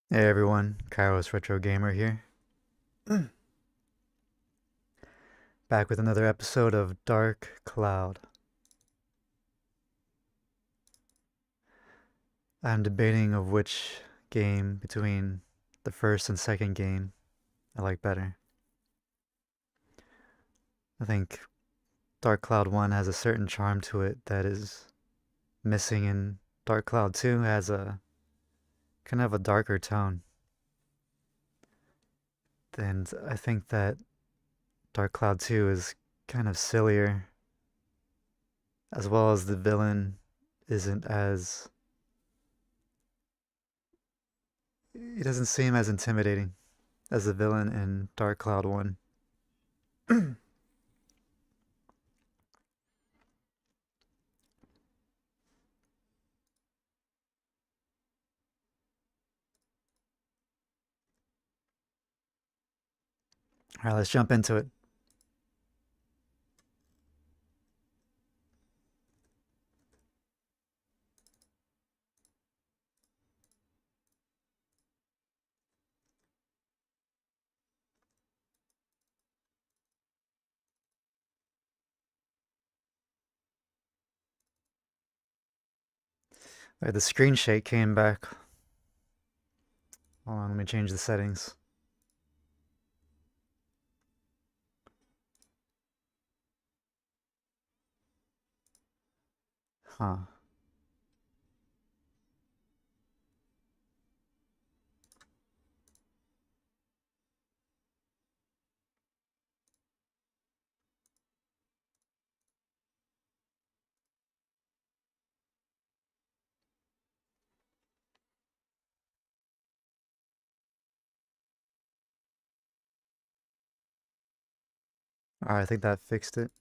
Hey everyone, Kyros Retro Gamer here. Back with another episode of Dark Cloud. I'm debating of which game between the first and second game I like better. I think Dark Cloud 1 has a certain charm to it that is missing in Dark Cloud 2. It has a kind of a darker tone. And I think that Dark Cloud 2 is kind of sillier, as well as the villain isn't as he doesn't seem as intimidating as the villain in Dark Cloud 1. All right, let's jump into it. All right, the screen shake came back. Hold on, let me change the settings. Huh. All right, I think that fixed it.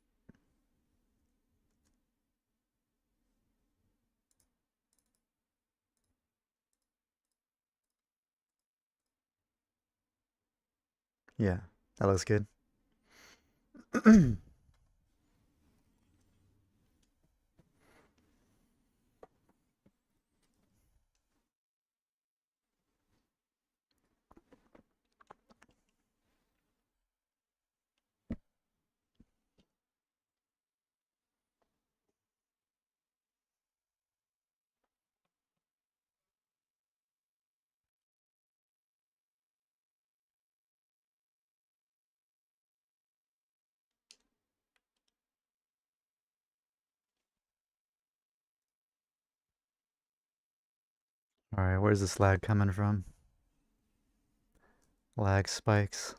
Yeah, that looks good. All right, where's this lag coming from? Lag spikes.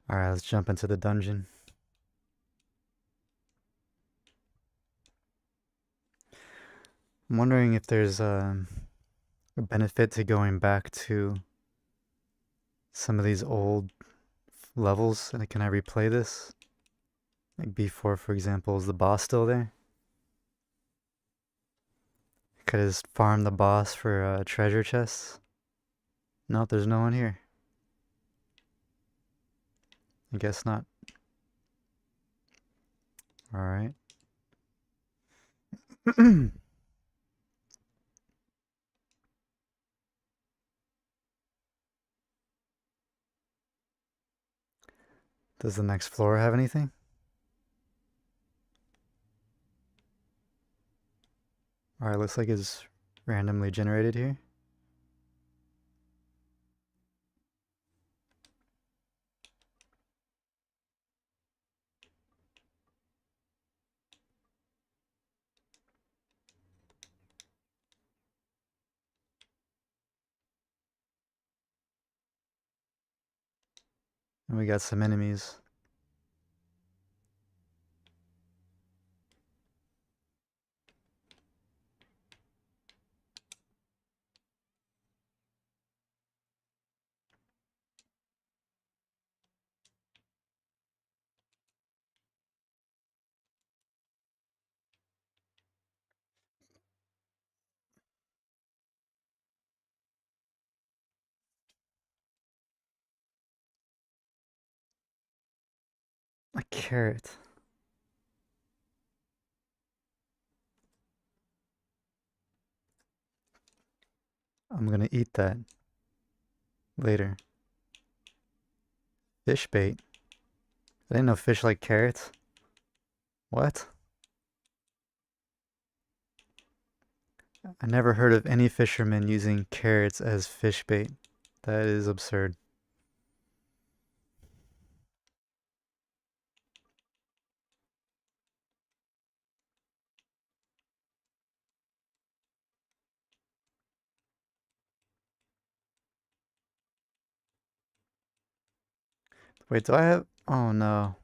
All right, let's jump into the dungeon. I'm wondering if there's a benefit to going back to some of these old levels, and can I replay this? Like B4, for example, is the boss still there? Could I just farm the boss for treasure chests? No, there's no one here. I guess not. Alright. Does the next floor have anything? Alright, looks like it's randomly generated here. And we got some enemies. A carrot. I'm gonna eat that later. Fish bait. I didn't know fish like carrots. What? I never heard of any fisherman using carrots as fish bait. That is absurd. Wait, do I have... Oh no.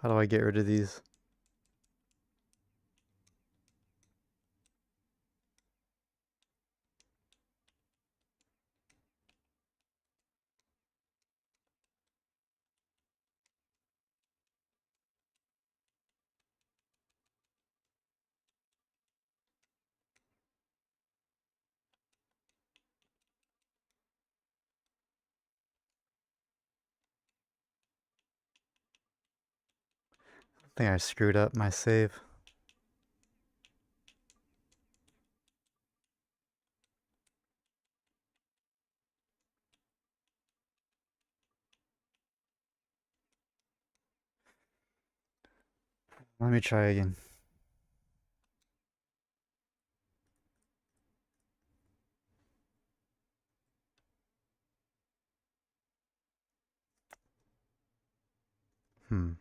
How do I get rid of these? I think I screwed up my save. Let me try again. Hmm.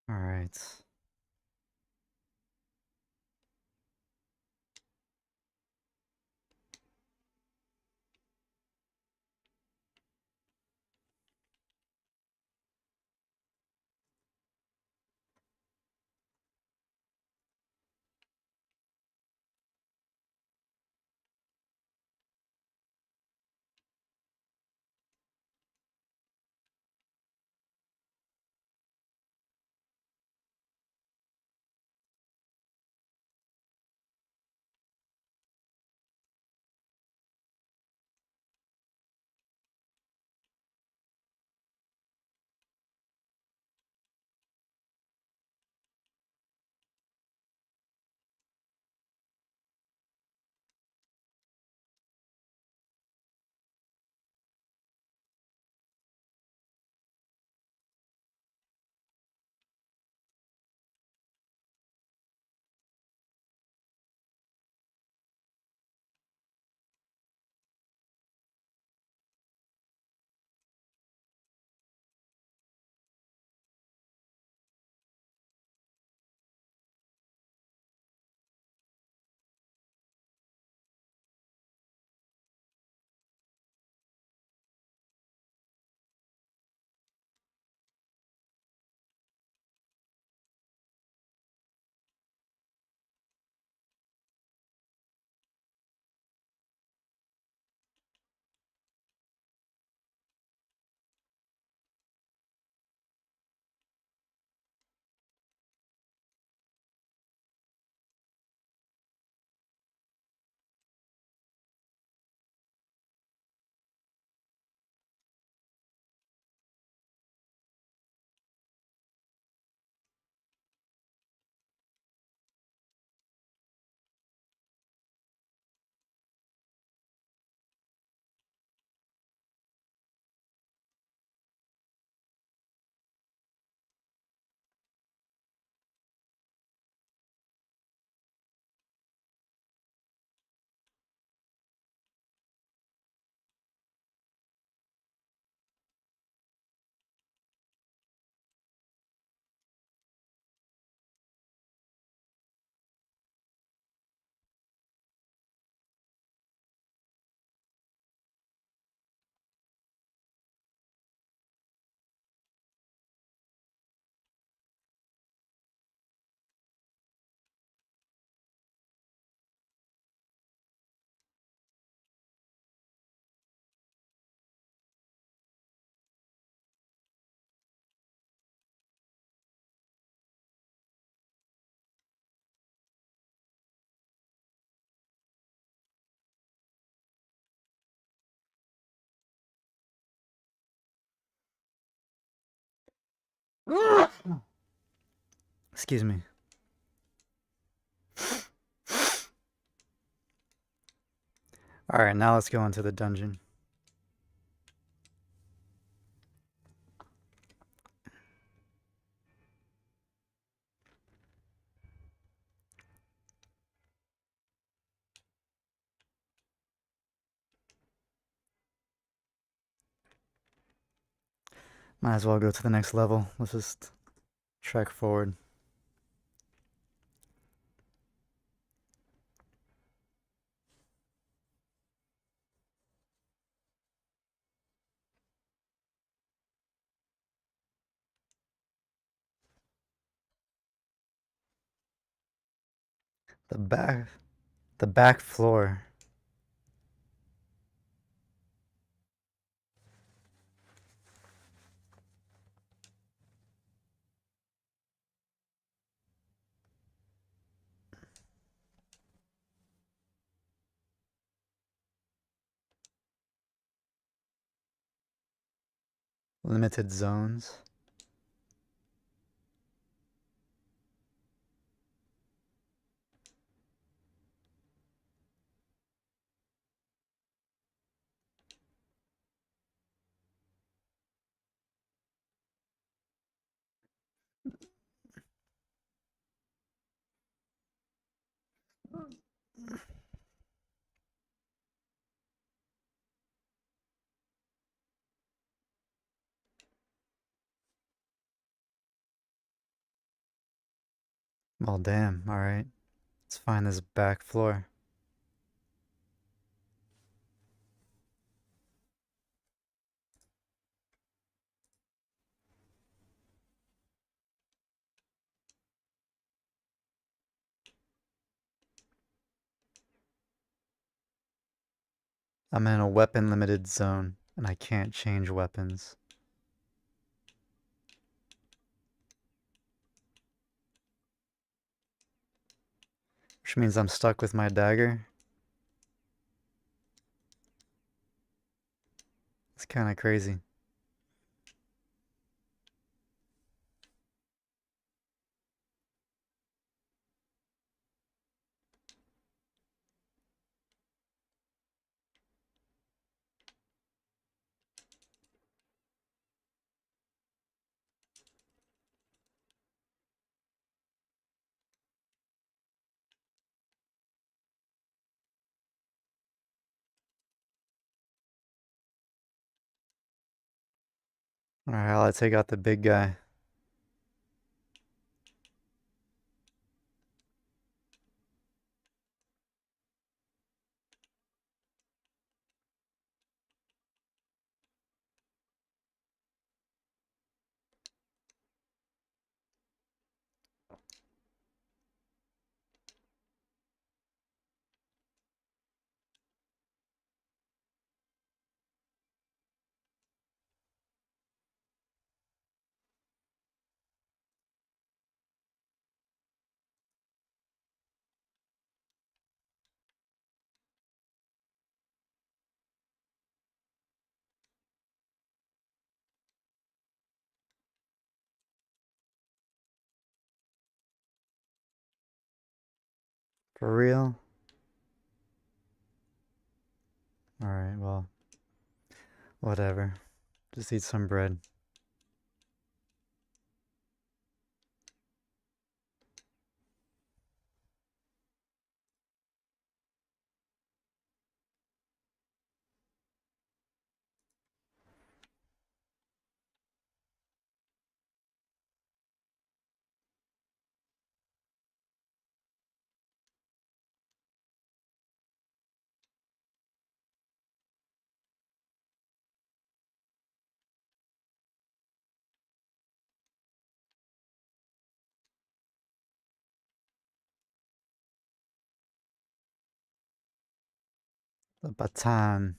All right. Excuse me. All right, now let's go into the dungeon. Might as well go to the next level. Let's just trek forward. The back, the back floor. Limited zones. Well, damn. Alright. Let's find this back floor. I'm in a weapon limited zone and I can't change weapons. Which means I'm stuck with my dagger. It's kind of crazy. Alright, I'll take out the big guy. For real? Alright, well, whatever. Just eat some bread. The baton.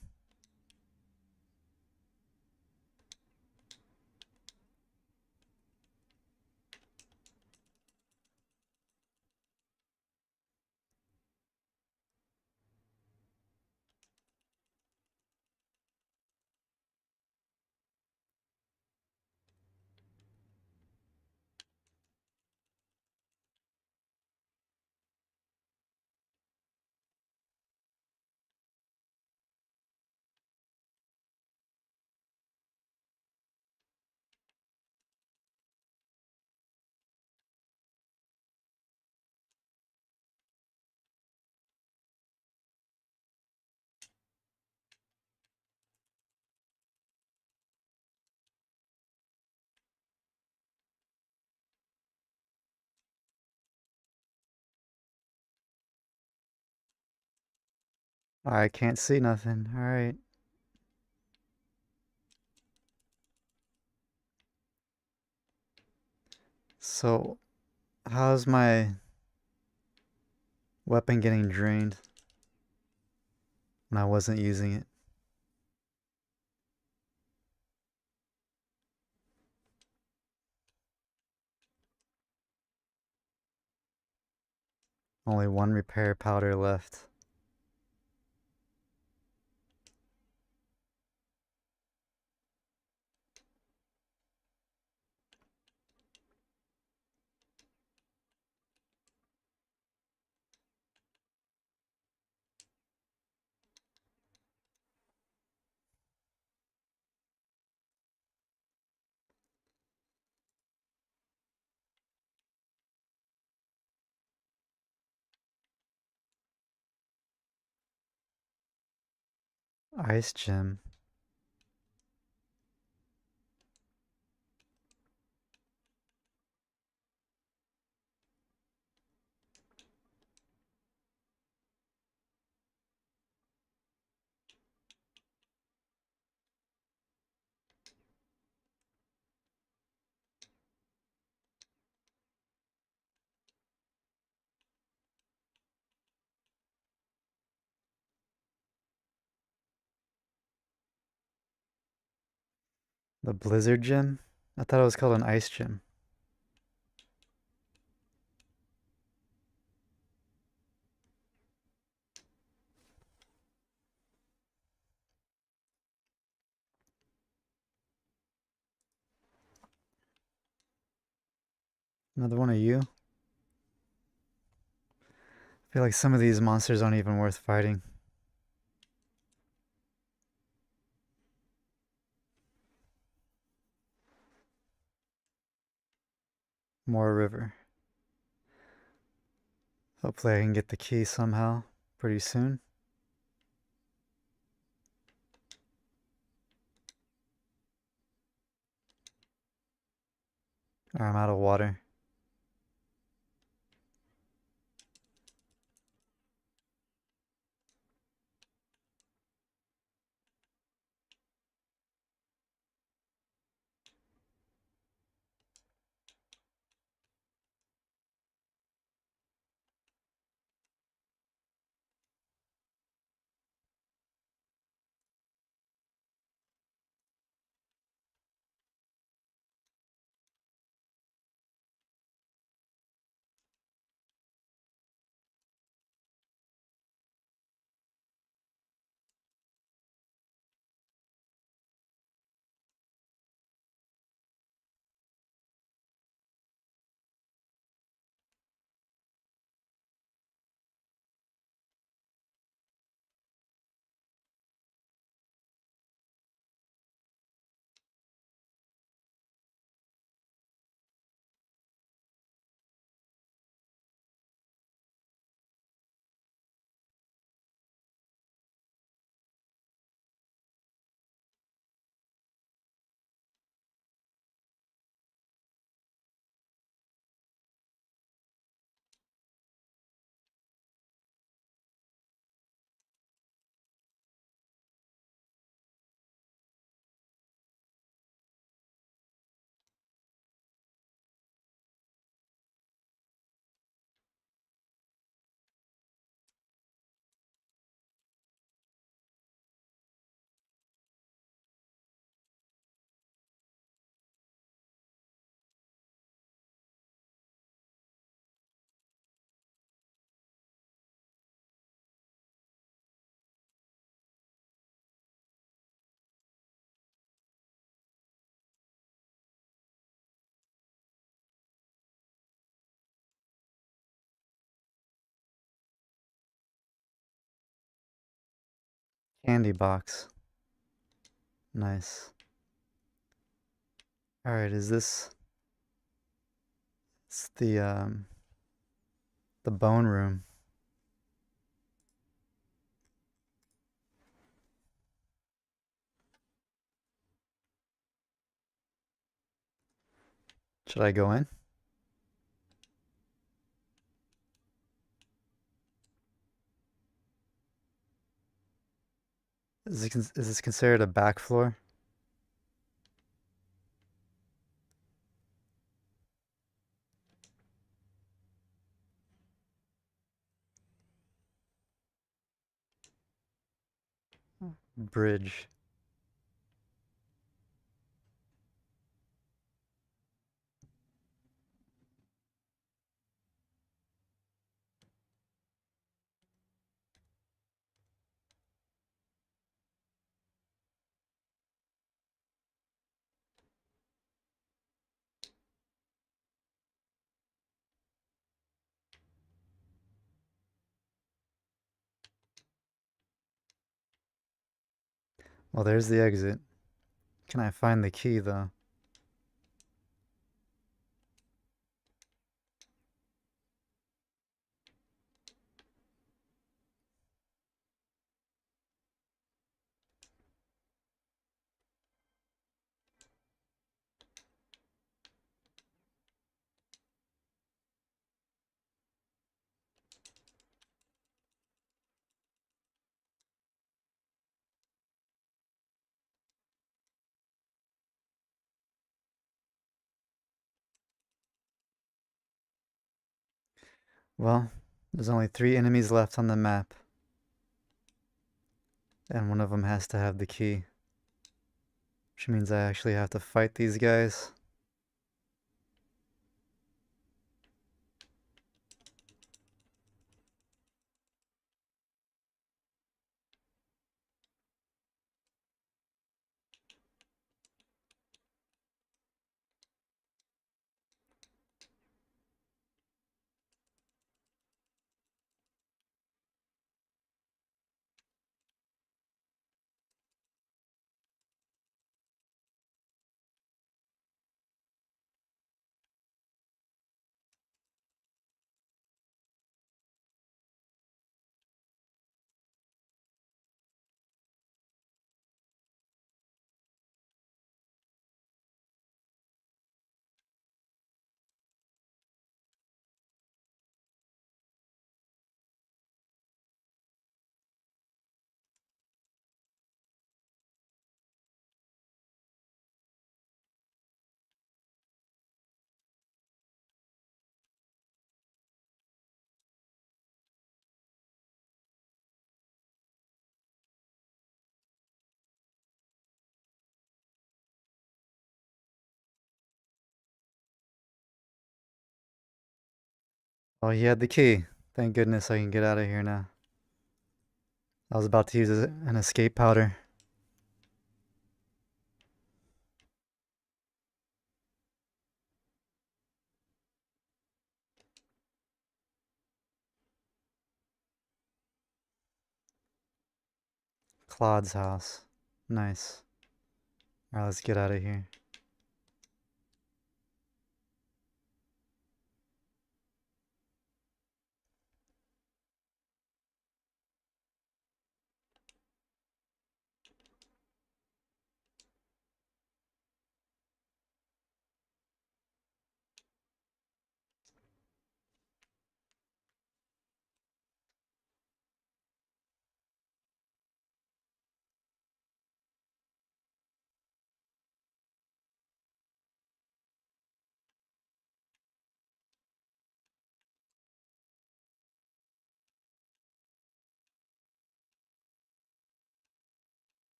I can't see nothing. Alright. So, how's my weapon getting drained when I wasn't using it? Only one repair powder left. Ice gem. The Blizzard Gym? I thought it was called an Ice Gym. Another one of you? I feel like some of these monsters aren't even worth fighting. More river. Hopefully I can get the key somehow pretty soon. Or I'm out of water. Candy box. Nice. Alright, is this... It's the bone room. Should I go in? Is this considered a back floor? Bridge. Well, there's the exit. Can I find the key, though? Well, there's only 3 enemies left on the map. And one of them has to have the key. which means I actually have to fight these guys. Oh, he had the key. Thank goodness I can get out of here now. I was about to use an escape powder. Claude's house. Nice. Alright, let's get out of here.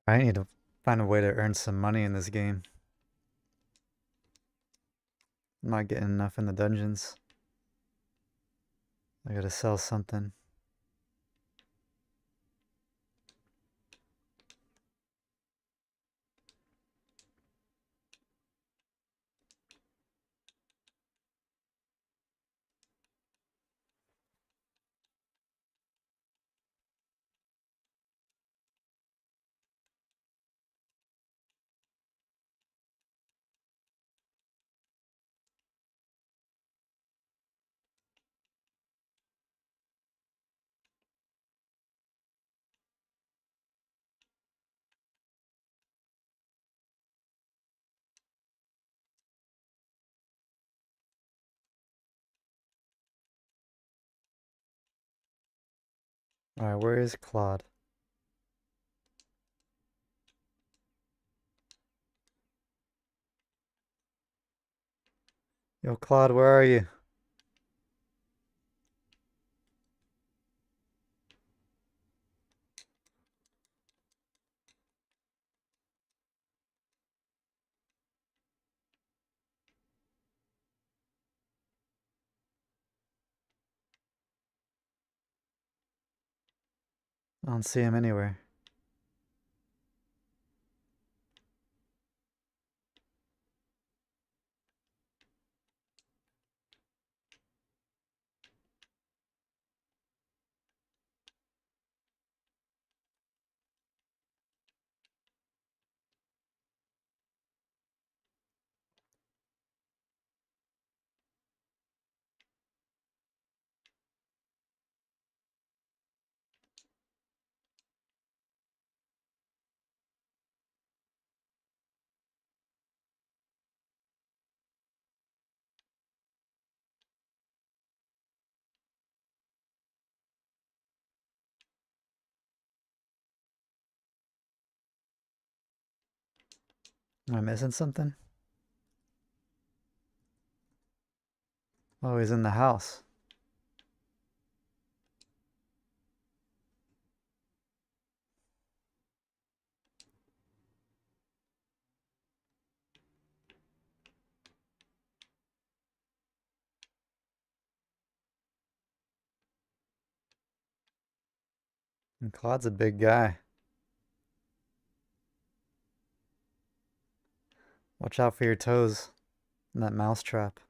I need to find a way to earn some money in this game. I'm not getting enough in the dungeons. I gotta sell something. Alright, where is Claude? Yo, Claude, where are you? I don't see him anywhere. Am I missing something? Oh, he's in the house. And Claude's a big guy. Watch out for your toes in that mouse trap.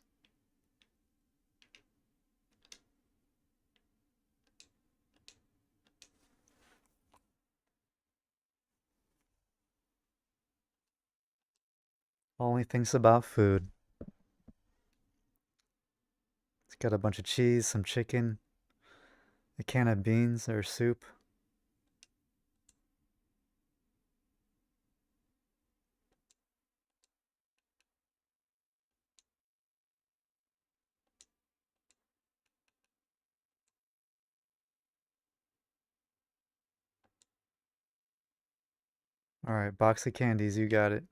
Only thinks about food. It's got a bunch of cheese, some chicken, a can of beans or soup. Alright, box of candies, you got it.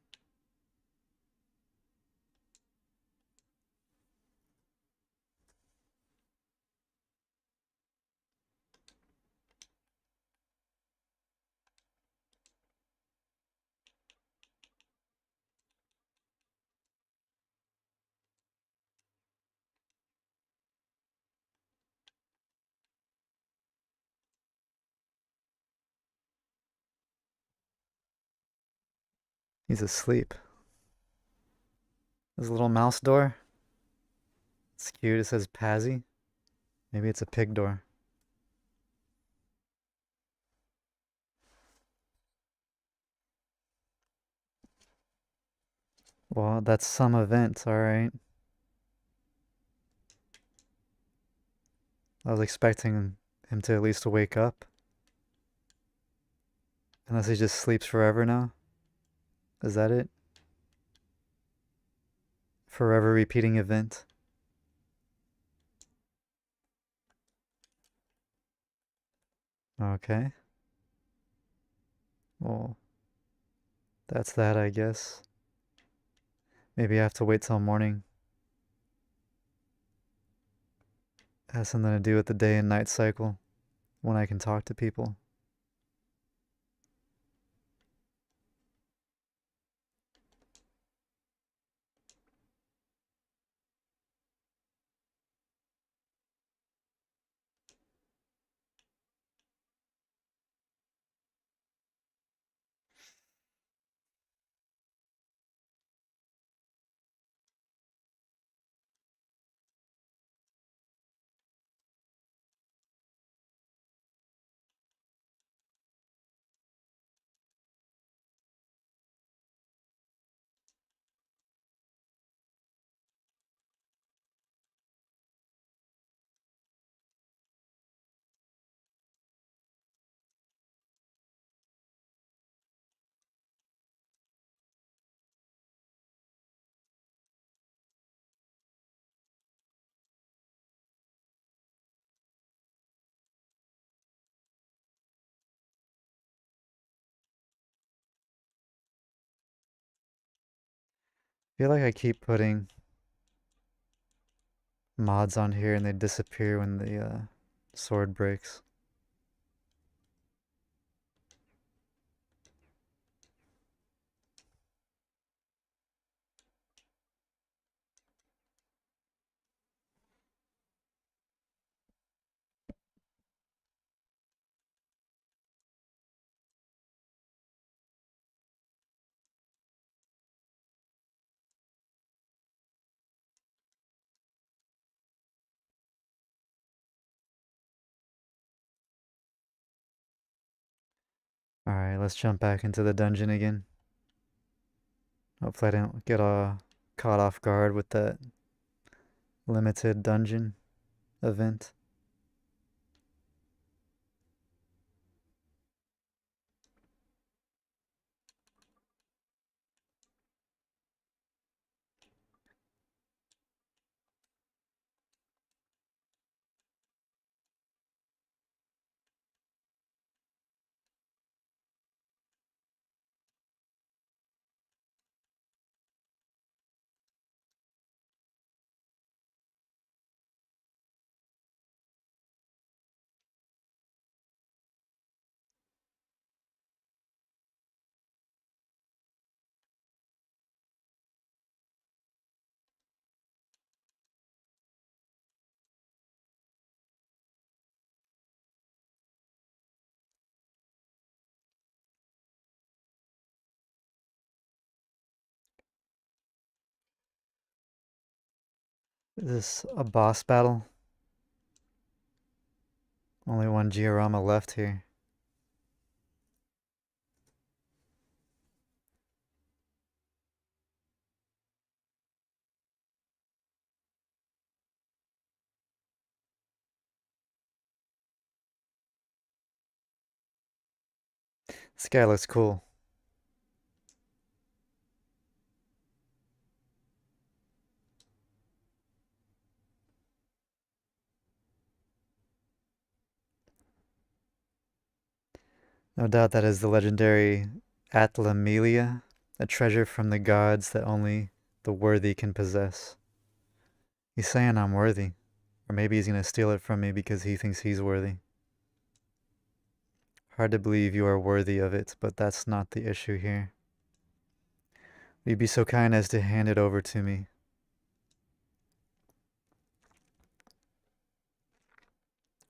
He's asleep. This little mouse door. It's cute. It says Pazzy. Maybe it's a pig door. Well, that's some event, alright. I was expecting him to at least wake up. Unless he just sleeps forever now. Is that it? Forever repeating event. Okay. Well, that's that, I guess. Maybe I have to wait till morning. It has something to do with the day and night cycle when I can talk to people. feel like I keep putting mods on here and they disappear when the sword breaks. Alright, let's jump back into the dungeon again. Hopefully I don't get caught off guard with that limited dungeon event. Is this a boss battle? Only one diorama left here. This guy looks cool. No doubt that is the legendary Atlamelia, a treasure from the gods that only the worthy can possess. He's saying I'm worthy. Or maybe he's gonna steal it from me because he thinks he's worthy. Hard to believe you are worthy of it, but that's not the issue here. Will you be so kind as to hand it over to me?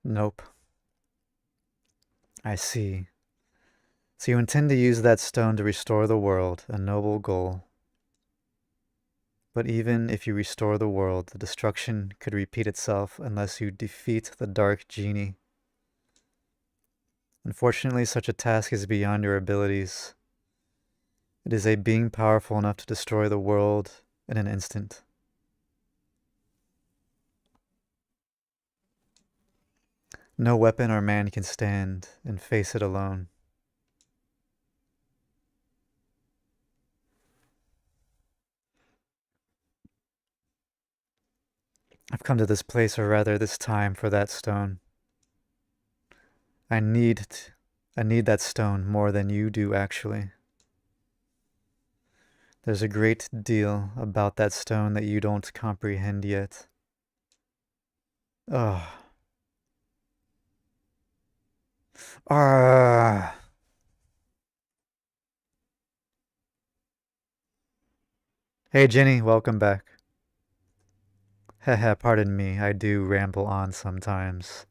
Nope. I see. So you intend to use that stone to restore the world, a noble goal. But even if you restore the world, the destruction could repeat itself unless you defeat the Dark Genie. Unfortunately, such a task is beyond your abilities. It is a being powerful enough to destroy the world in an instant. No weapon or man can stand and face it alone. I've come to this place, or rather this time, for that stone. I need that stone more than you do, actually. There's a great deal about that stone that you don't comprehend yet. Ugh. Ah. Hey Jenny, welcome back. Haha, pardon me, I do ramble on sometimes.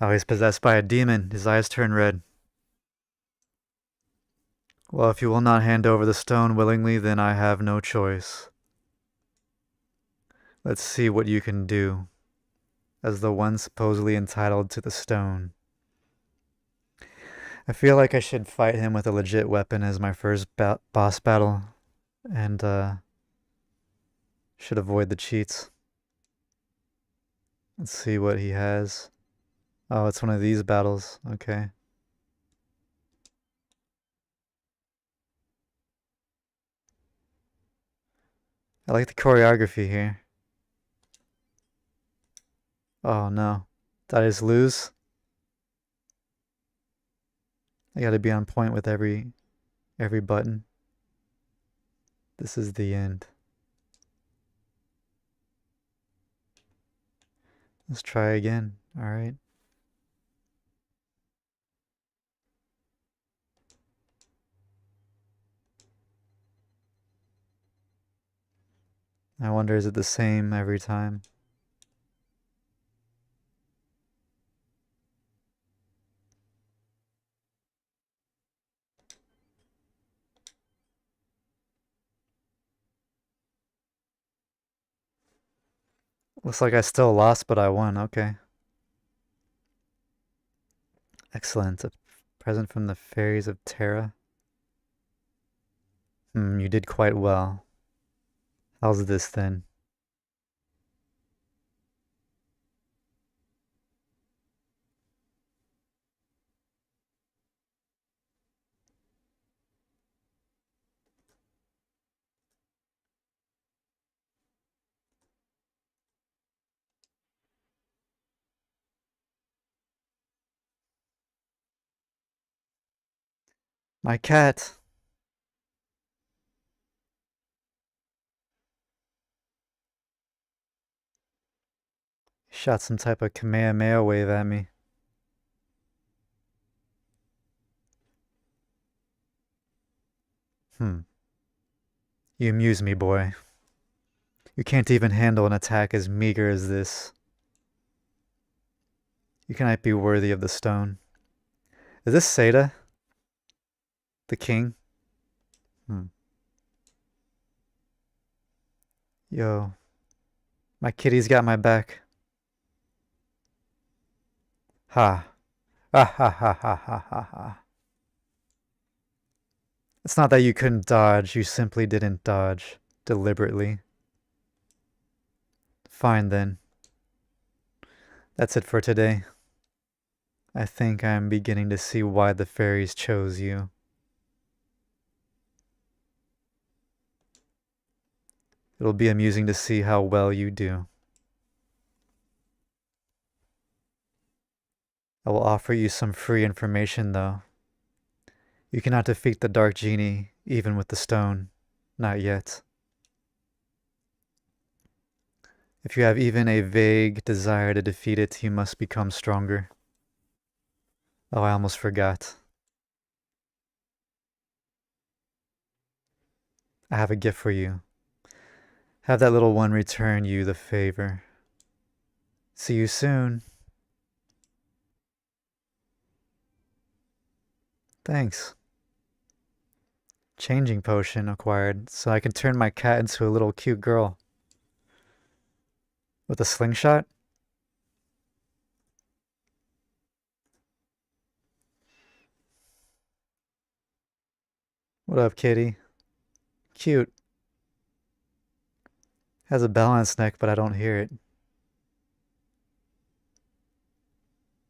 Oh, he's possessed by a demon. His eyes turn red. Well, if you will not hand over the stone willingly, then I have no choice. Let's see what you can do, as the one supposedly entitled to the stone. I feel like I should fight him with a legit weapon as my first boss battle, and should avoid the cheats. Let's see what he has. Oh, it's one of these battles. Okay. I like the choreography here. Oh no. Did I just lose? I gotta be on point with every button. This is the end. Let's try again. All right. I wonder, is it the same every time? Looks like I still lost, but I won. Okay. Excellent. A present from the fairies of Terra. You did quite well. How's this then? My cat! Shot some type of Kamehameha wave at me. Hmm. You amuse me, boy. You can't even handle an attack as meager as this. You cannot be worthy of the stone. Is this Seda? The king? Hmm. Yo. My kitty's got my back. Ha. Ah ha ha ha ha ha ha. It's not that you couldn't dodge, you simply didn't dodge. Deliberately. Fine then. That's it for today. I think I'm beginning to see why the fairies chose you. It'll be amusing to see how well you do. I will offer you some free information, though. You cannot defeat the Dark Genie, even with the stone. Not yet. If you have even a vague desire to defeat it, you must become stronger. Oh, I almost forgot. I have a gift for you. Have that little one return you the favor. See you soon. Thanks. Changing potion acquired, so I can turn my cat into a little cute girl. With a slingshot? What up, kitty? Cute. Has a bell on its neck, but I don't hear it.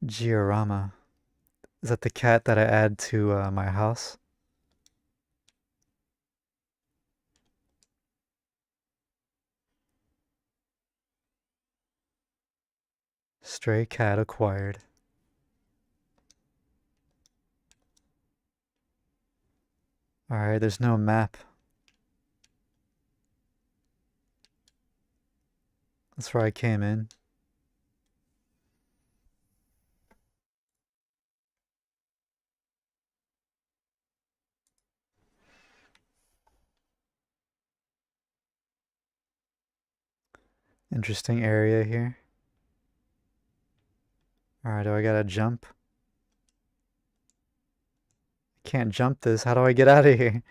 Giorama. Is that the cat that I add to my house? Stray cat acquired. Alright, there's no map. That's where I came in. Interesting area here. Alright, do I gotta jump? I can't jump this. How do I get out of here?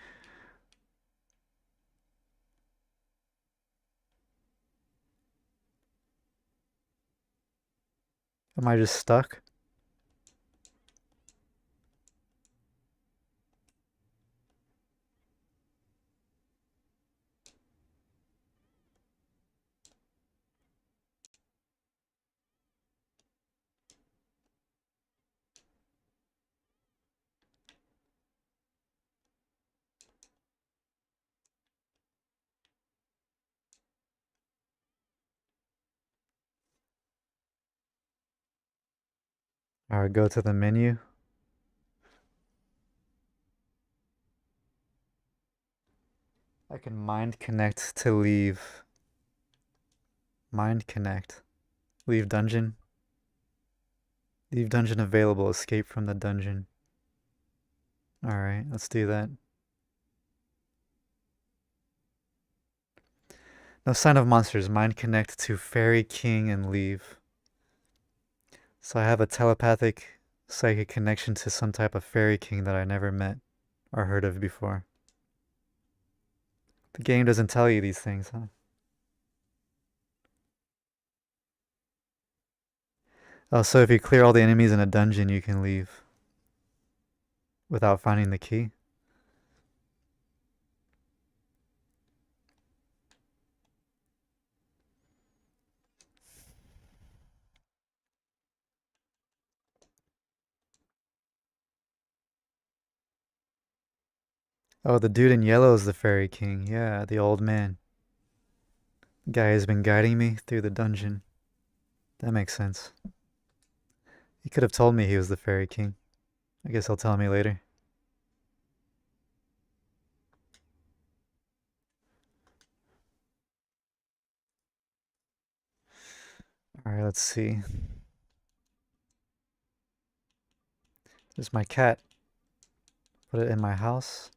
Am I just stuck? Alright, go to the menu. I can mind connect to leave. Mind connect. Leave dungeon. Leave dungeon available. Escape from the dungeon. Alright, let's do that. No sign of monsters. Mind connect to Fairy King and leave. So I have a telepathic psychic connection to some type of Fairy King that I never met or heard of before. The game doesn't tell you these things, huh? Oh, so if you clear all the enemies in a dungeon, you can leave without finding the key? Oh, the dude in yellow is the Fairy King. Yeah, the old man. The guy has been guiding me through the dungeon. That makes sense. He could have told me he was the Fairy King. I guess he'll tell me later. Alright, let's see. There's my cat. Put it in my house.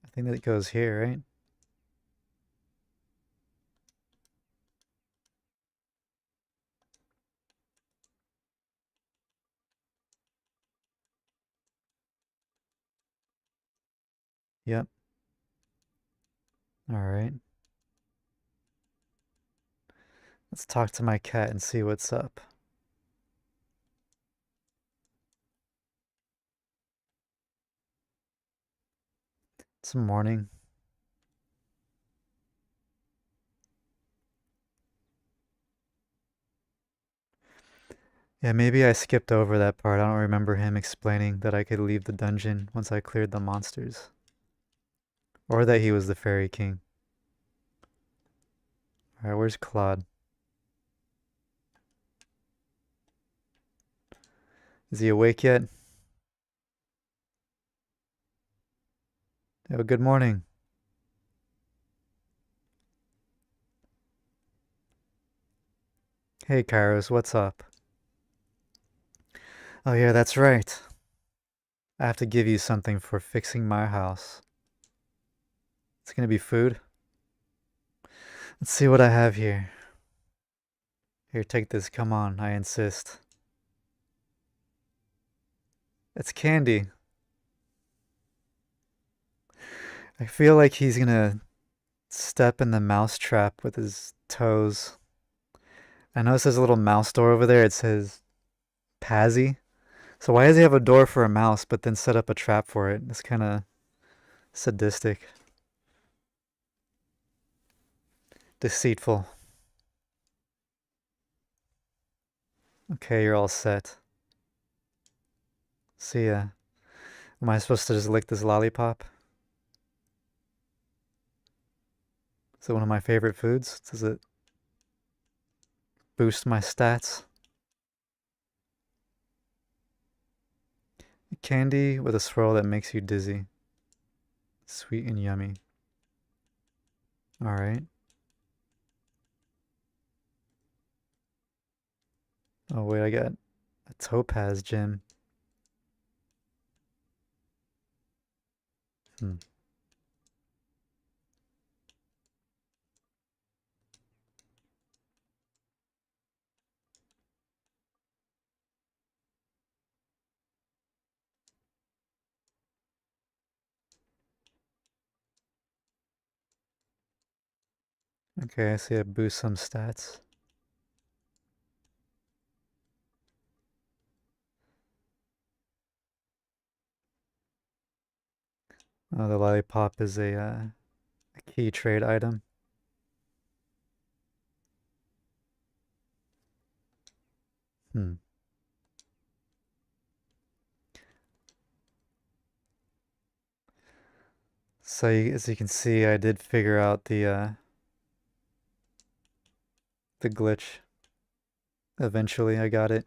I think that goes here, right? Yep. Alright. Let's talk to my cat and see what's up. It's morning. Yeah, maybe I skipped over that part. I don't remember him explaining that I could leave the dungeon once I cleared the monsters. Or that he was the Fairy King. Alright, where's Claude? Is he awake yet? Oh, good morning. Hey, Kyros, what's up? Oh, yeah, that's right. I have to give you something for fixing my house. It's gonna be food. Let's see what I have here. Here, take this. Come on, I insist. It's candy. I feel like he's gonna step in the mouse trap with his toes. I notice there's a little mouse door over there. It says Pazzy. So why does he have a door for a mouse but then set up a trap for it? It's kind of sadistic. Deceitful. Okay, you're all set. See ya. Am I supposed to just lick this lollipop? Is it one of my favorite foods? Does it boost my stats? Candy with a swirl that makes you dizzy. Sweet and yummy. Alright. Oh wait, I got a topaz gem. Hmm. Okay, I see it boosts some stats. Oh, the lollipop is a key trade item. Hmm. So as you can see, I did figure out the glitch. Eventually, I got it.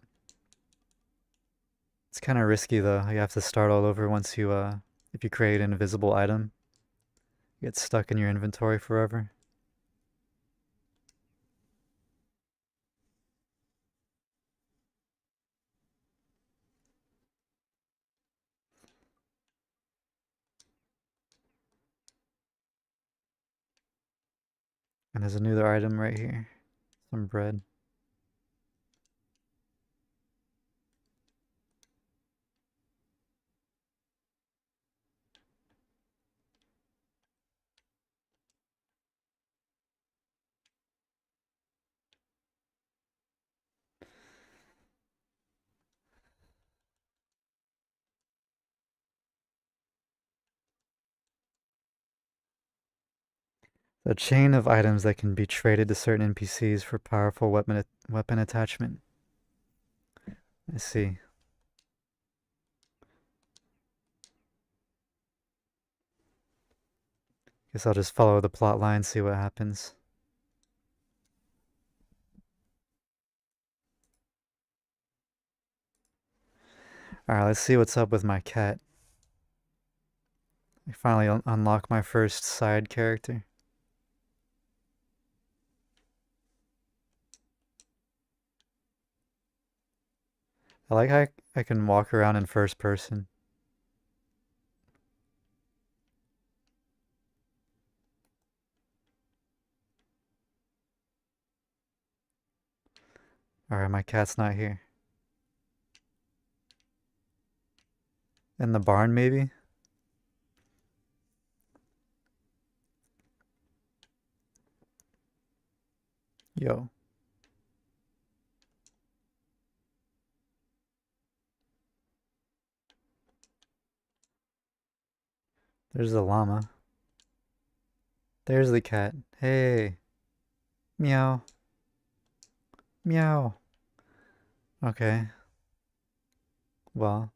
It's kind of risky though. You have to start all over once you if you create an invisible item. You get stuck in your inventory forever. And there's another item right here. Some bread. A chain of items that can be traded to certain NPCs for powerful weapon attachment. I see. Guess I'll just follow the plot line, see what happens. Alright, let's see what's up with my cat. I finally unlock my first side character. I like how I can walk around in first person. Alright, my cat's not here. In the barn, maybe? Yo. There's the llama. There's the cat. Hey. Meow. Meow. Okay. Well.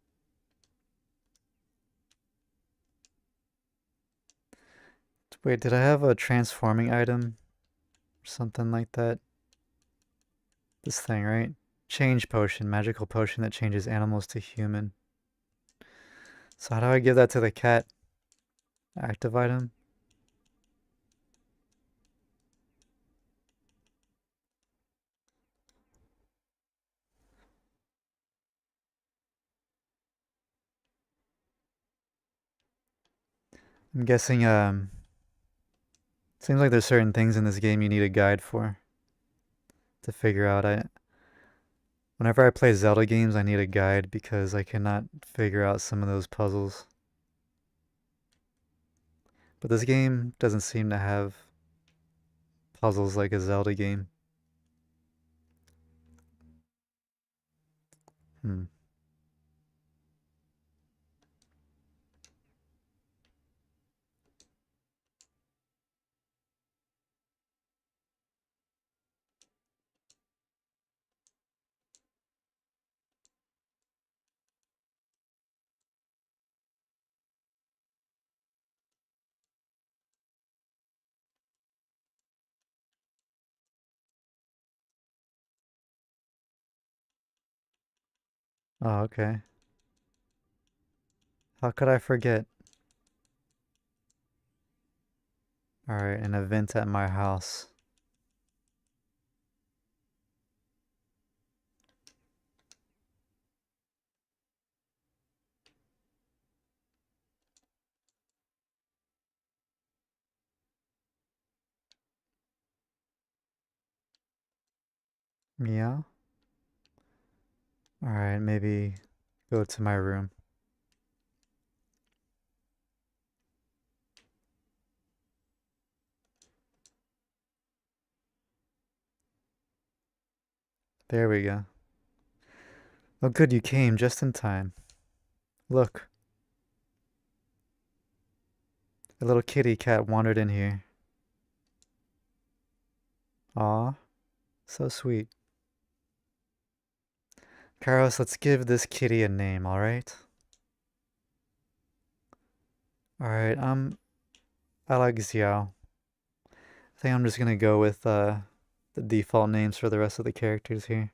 Wait, did I have a transforming item? Or something like that? This thing, right? Change potion. Magical potion that changes animals to human. So how do I give that to the cat? Active item? I'm guessing, seems like there's certain things in this game you need a guide for to figure out. Whenever I play Zelda games, I need a guide because I cannot figure out some of those puzzles. But this game doesn't seem to have puzzles like a Zelda game. Hmm. Oh, okay. How could I forget? Alright, an event at my house. Meow? Alright, maybe go to my room. There we go. Oh, good, you came just in time. Look, a little kitty cat wandered in here. Aw, so sweet. Kyros, let's give this kitty a name, alright? Alright, I like Xiao. I think I'm just gonna go with the default names for the rest of the characters here.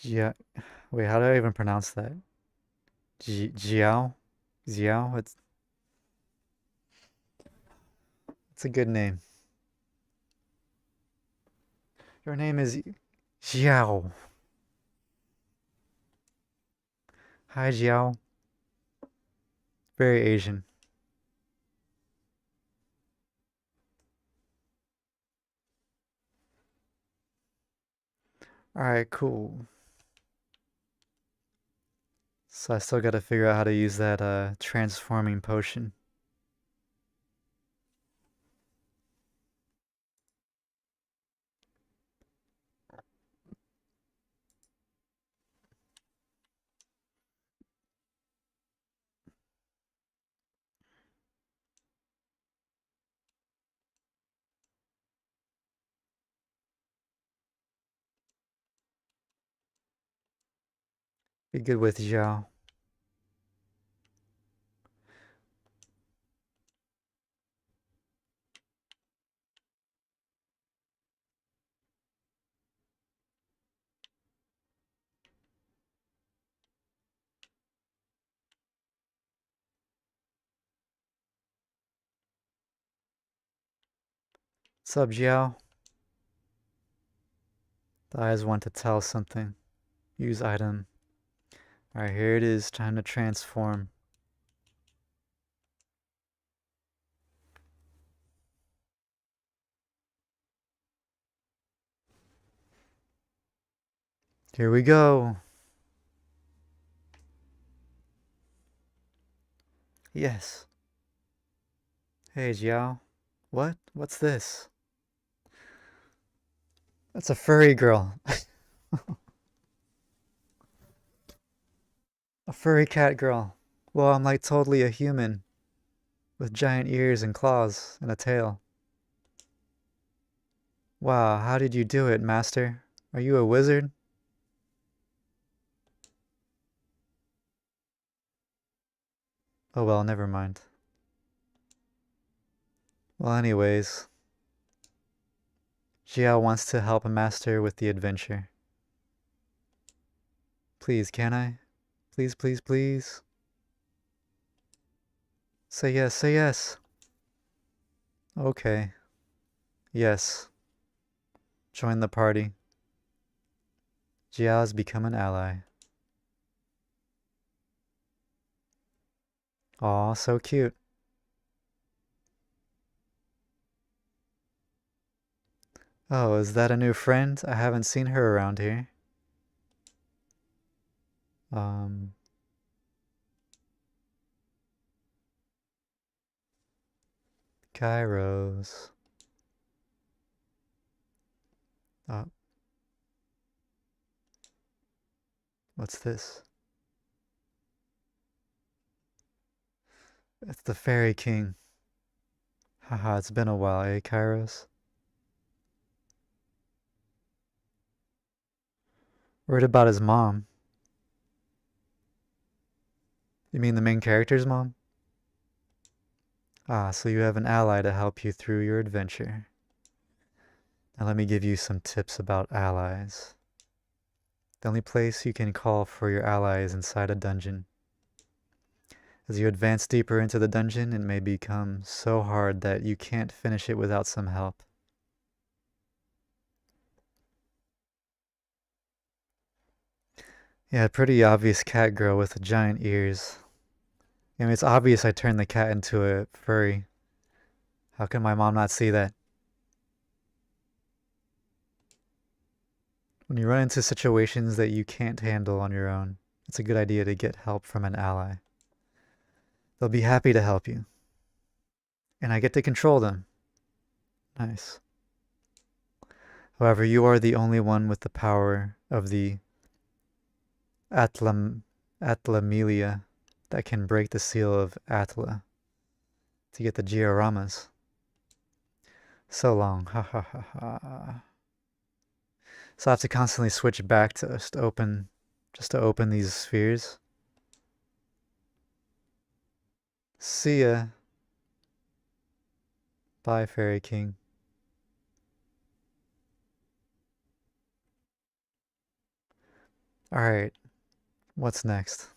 Yeah. Wait, how do I even pronounce that? Jiao? Xiao? It's a good name. Your name is Xiao. Hi, Jiao. Very Asian. Alright, cool. So I still gotta figure out how to use that transforming potion. Be good with Jiao. What's up, Jiao? The eyes want to tell something. Use item. Alright, here it is. Time to transform. Here we go. Yes. Hey, Jiao. What? What's this? That's a furry girl. A furry cat girl. Well, I'm like totally a human with giant ears and claws and a tail. Wow, how did you do it, master? Are you a wizard? Oh well, never mind. Well, anyways, Jiao wants to help a master with the adventure. Please, can I? Please, please, please. Say yes, say yes. Okay. Yes. Join the party. Jiao's become an ally. Aw, so cute. Oh, is that a new friend? I haven't seen her around here. Um, Kyros. Oh, what's this? It's the Fairy King. Haha, it's been a while, eh, Kyros? Worried about his mom. You mean the main character's mom? Ah, so you have an ally to help you through your adventure. Now let me give you some tips about allies. The only place you can call for your ally is inside a dungeon. As you advance deeper into the dungeon, it may become so hard that you can't finish it without some help. Yeah, pretty obvious cat girl with giant ears. I mean, it's obvious I turned the cat into a furry. How can my mom not see that? When you run into situations that you can't handle on your own, it's a good idea to get help from an ally. They'll be happy to help you. And I get to control them. Nice. However, you are the only one with the power of the Atlam Atlamelia that can break the seal of Atla to get the dioramas. So long. Ha ha ha ha. So I have to constantly switch back to just to open these spheres. See ya. Bye, Fairy King. Alright, what's next?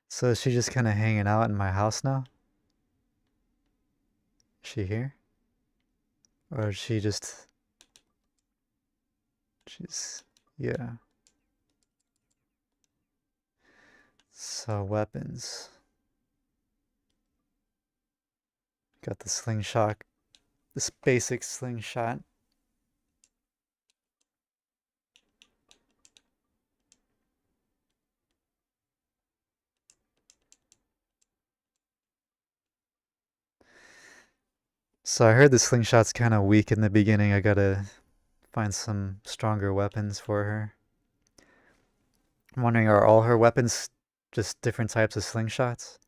So is she just kind of hanging out in my house now? Is she here? Or is she just... She's... Yeah. So weapons. Got the slingshot. This basic slingshot. So I heard the slingshot's kind of weak in the beginning. I gotta find some stronger weapons for her. I'm wondering, are all her weapons just different types of slingshots?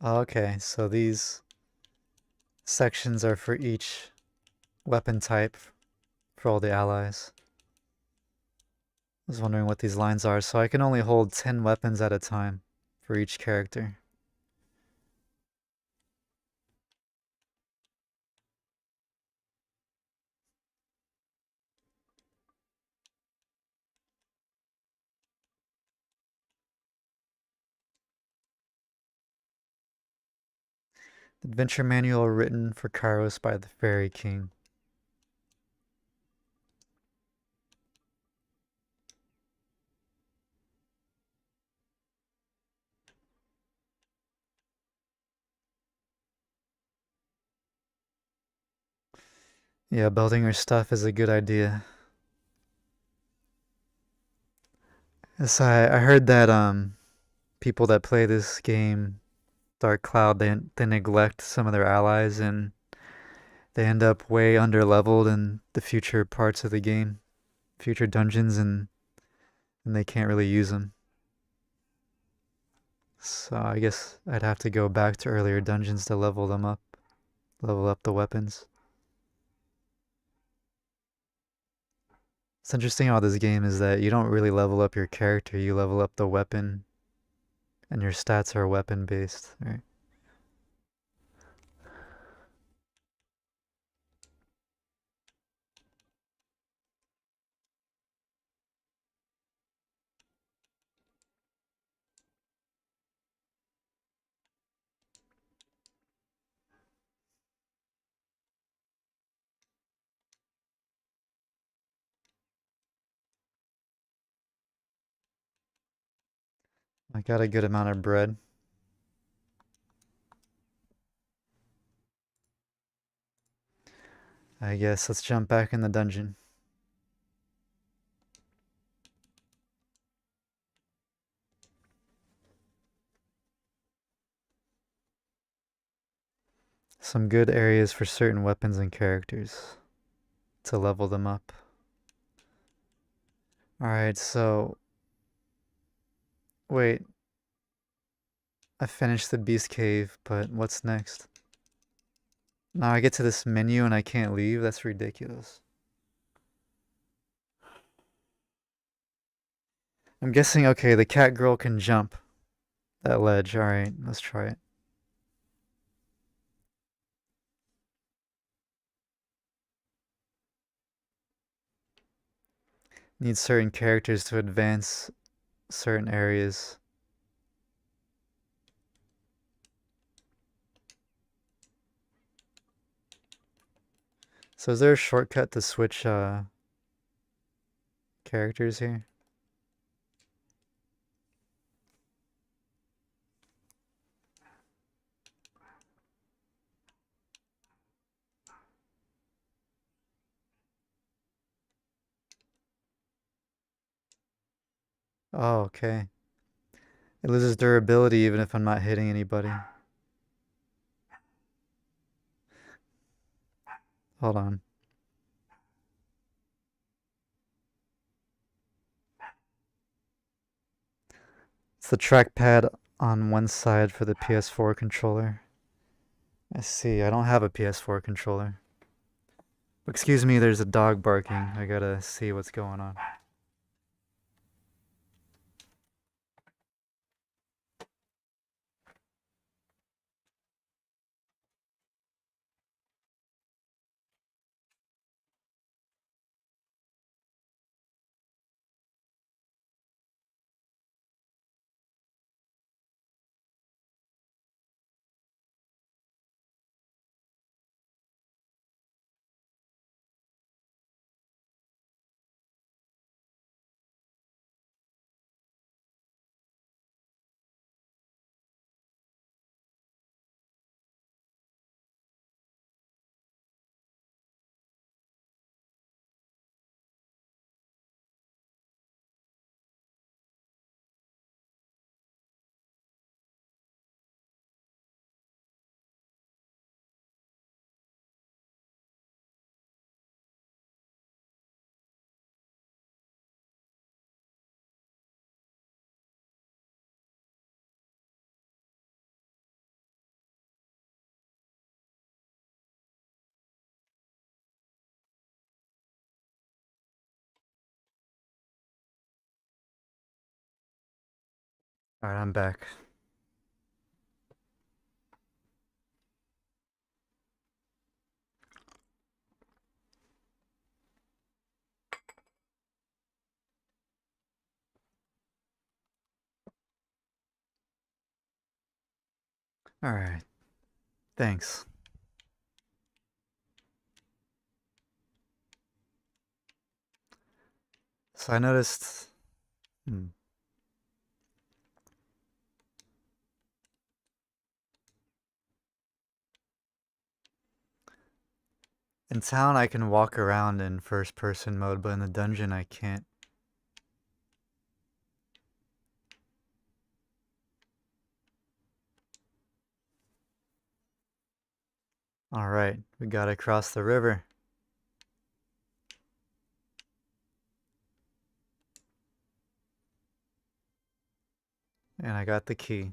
Okay, so these sections are for each weapon type for all the allies. I was wondering what these lines are, so I can only hold 10 weapons at a time for each character. Adventure manual written for Kyros by the Fairy King. Yeah, building her stuff is a good idea. Yes, I heard that people that play this game, Dark Cloud, they neglect some of their allies and they end up way under leveled in the future parts of the game, future dungeons, and they can't really use them. So I guess I'd have to go back to earlier dungeons to level them up, level up the weapons. What's interesting about this game is that you don't really level up your character, you level up the weapon, and your stats are weapon based, right? I got a good amount of bread. I guess let's jump back in the dungeon. Some good areas for certain weapons and characters to level them up. Alright, so... Wait. I finished the Beast Cave, but what's next? Now I get to this menu and I can't leave? That's ridiculous. I'm guessing, okay, the cat girl can jump that ledge. Alright, let's try it. Need certain characters to advance certain areas. So is there a shortcut to switch characters here? Oh, okay. It loses durability even if I'm not hitting anybody. Hold on. It's the trackpad on one side for the PS4 controller. I see. I don't have a PS4 controller. Excuse me, there's a dog barking. I gotta see what's going on. Alright, I'm back. Alright, thanks. So I noticed. Hmm, in town, I can walk around in first person mode, but in the dungeon, I can't. Alright, we gotta cross the river. And I got the key. Is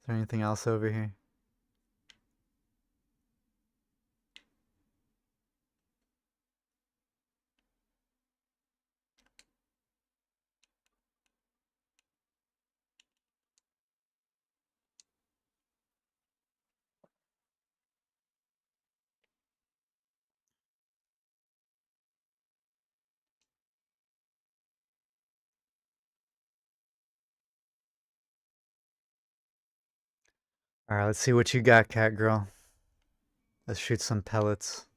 there anything else over here? Alright, let's see what you got, cat girl. Let's shoot some pellets.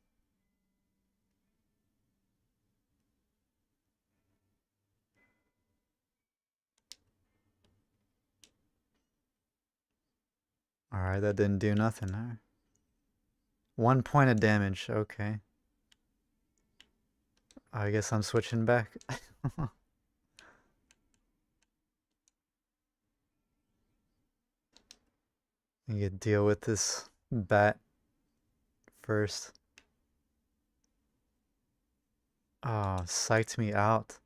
Alright, that didn't do nothing, huh? 1 point of damage, okay. I guess I'm switching back. You could deal with this bat first. Oh, psyched me out.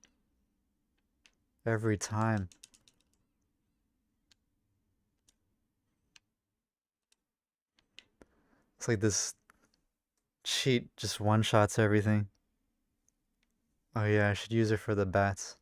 Every time. It's like this cheat just one-shots everything. Oh yeah, I should use it for the bats.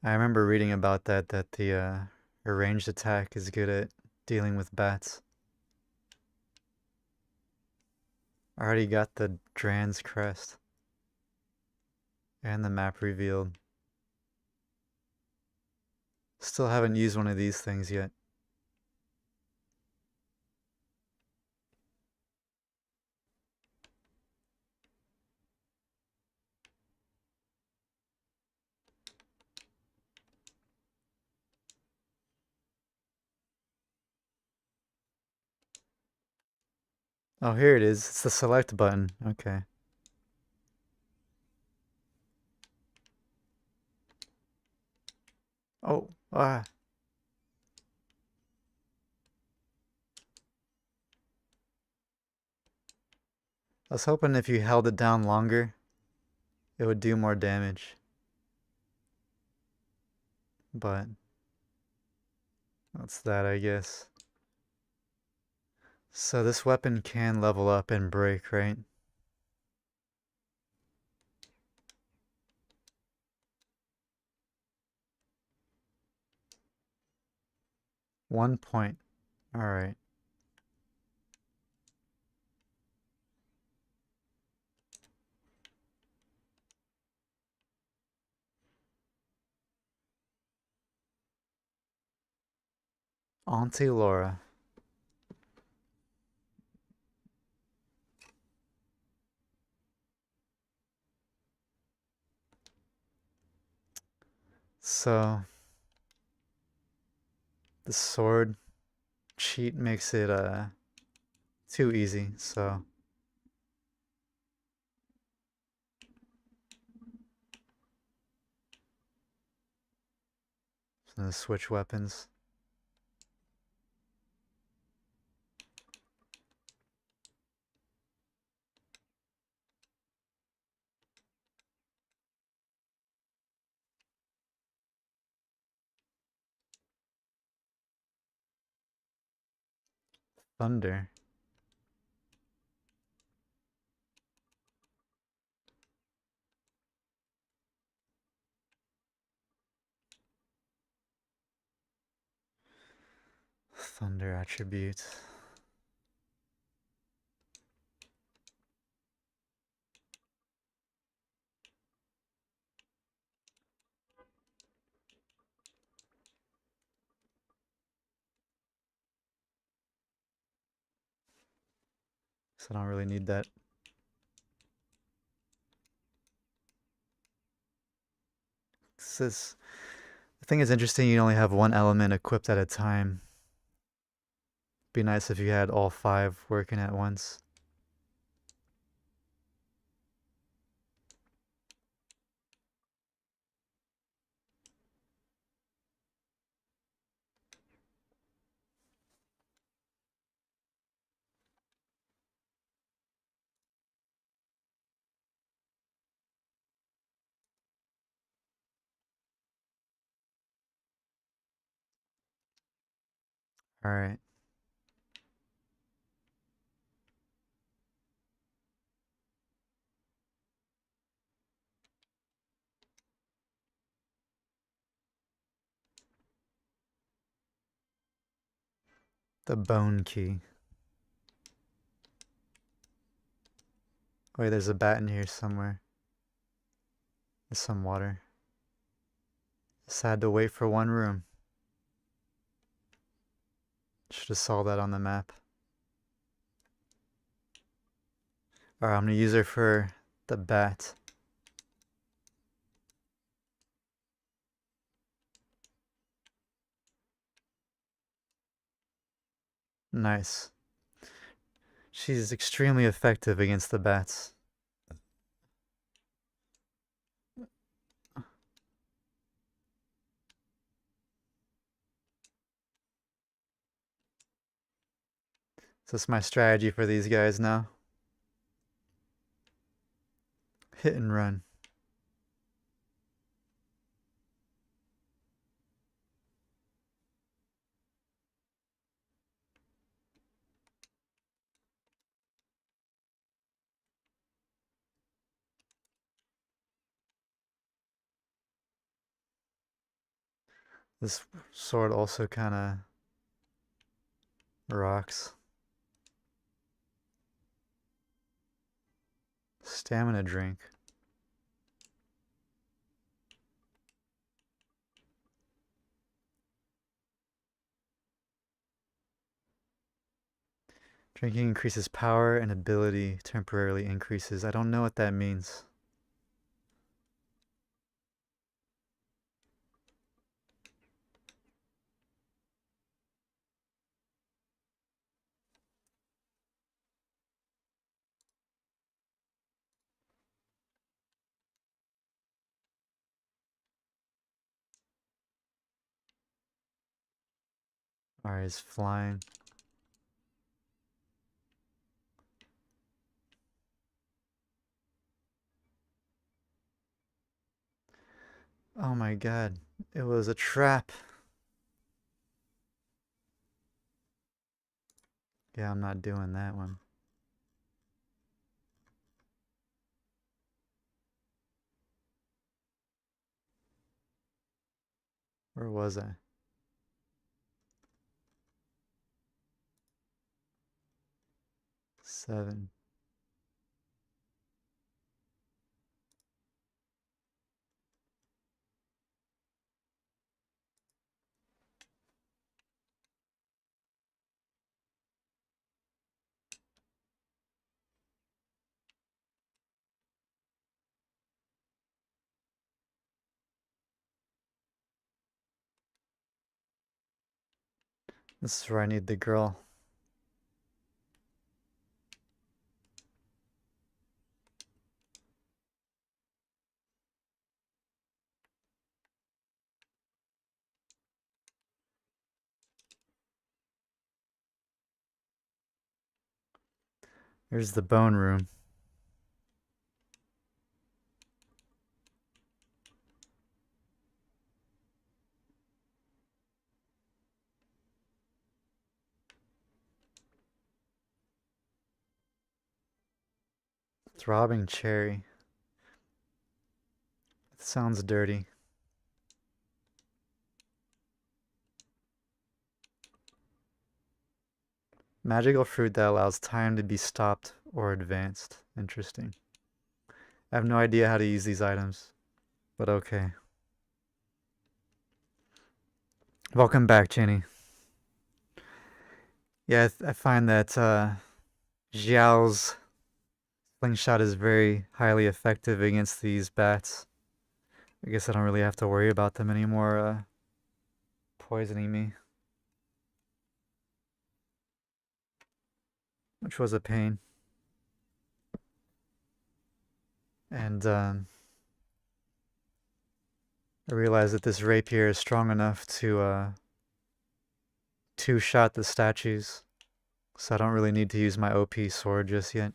I remember reading about that the ranged attack is good at dealing with bats. I already got the Dran's crest. And the map revealed. Still haven't used one of these things yet. Oh, here it is. It's the select button. Okay. Oh, ah. I was hoping if you held it down longer, it would do more damage. But that's that, I guess. So this weapon can level up and break, right? One point. Alright. Auntie Laura. So the sword cheat makes it too easy, so I'm gonna switch weapons. Thunder. Thunder attribute. So I don't really need that. The thing is interesting, you only have one element equipped at a time. Be nice if you had all five working at once. Alright. The bone key. Wait, there's a bat in here somewhere. There's some water. Just had to wait for one room. Should have saw that on the map. Alright, I'm gonna use her for the bat. Nice. She's extremely effective against the bats. So that's my strategy for these guys now. Hit and run. This sword also kind of rocks. Stamina drink. Drinking increases power and ability temporarily increases. I don't know what that means. Alright, he's flying. Oh my god. It was a trap. Yeah, I'm not doing that one. Where was I? Seven. This is where I need the girl. Here's the bone room. Throbbing cherry. It sounds dirty. Magical fruit that allows time to be stopped or advanced. Interesting. I have no idea how to use these items, but okay. Welcome back, Jenny. Yeah, I find that Xiao's slingshot is very highly effective against these bats. I guess I don't really have to worry about them anymore poisoning me, which was a pain. And I realized that this rapier is strong enough to two-shot the statues, so I don't really need to use my OP sword just yet.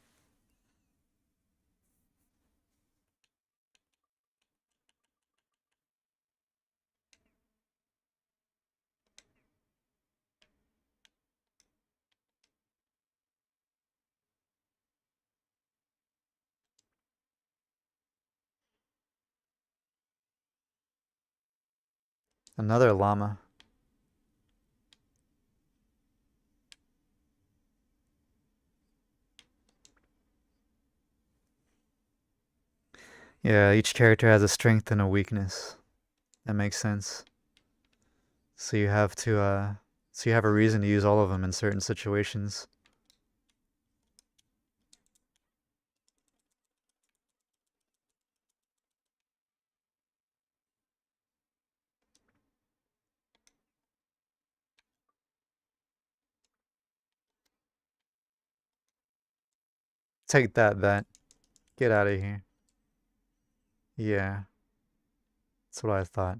Another llama. Yeah, each character has a strength and a weakness. That makes sense. So you have to so you have a reason to use all of them in certain situations. Take that, bat. Get out of here. Yeah, that's what I thought.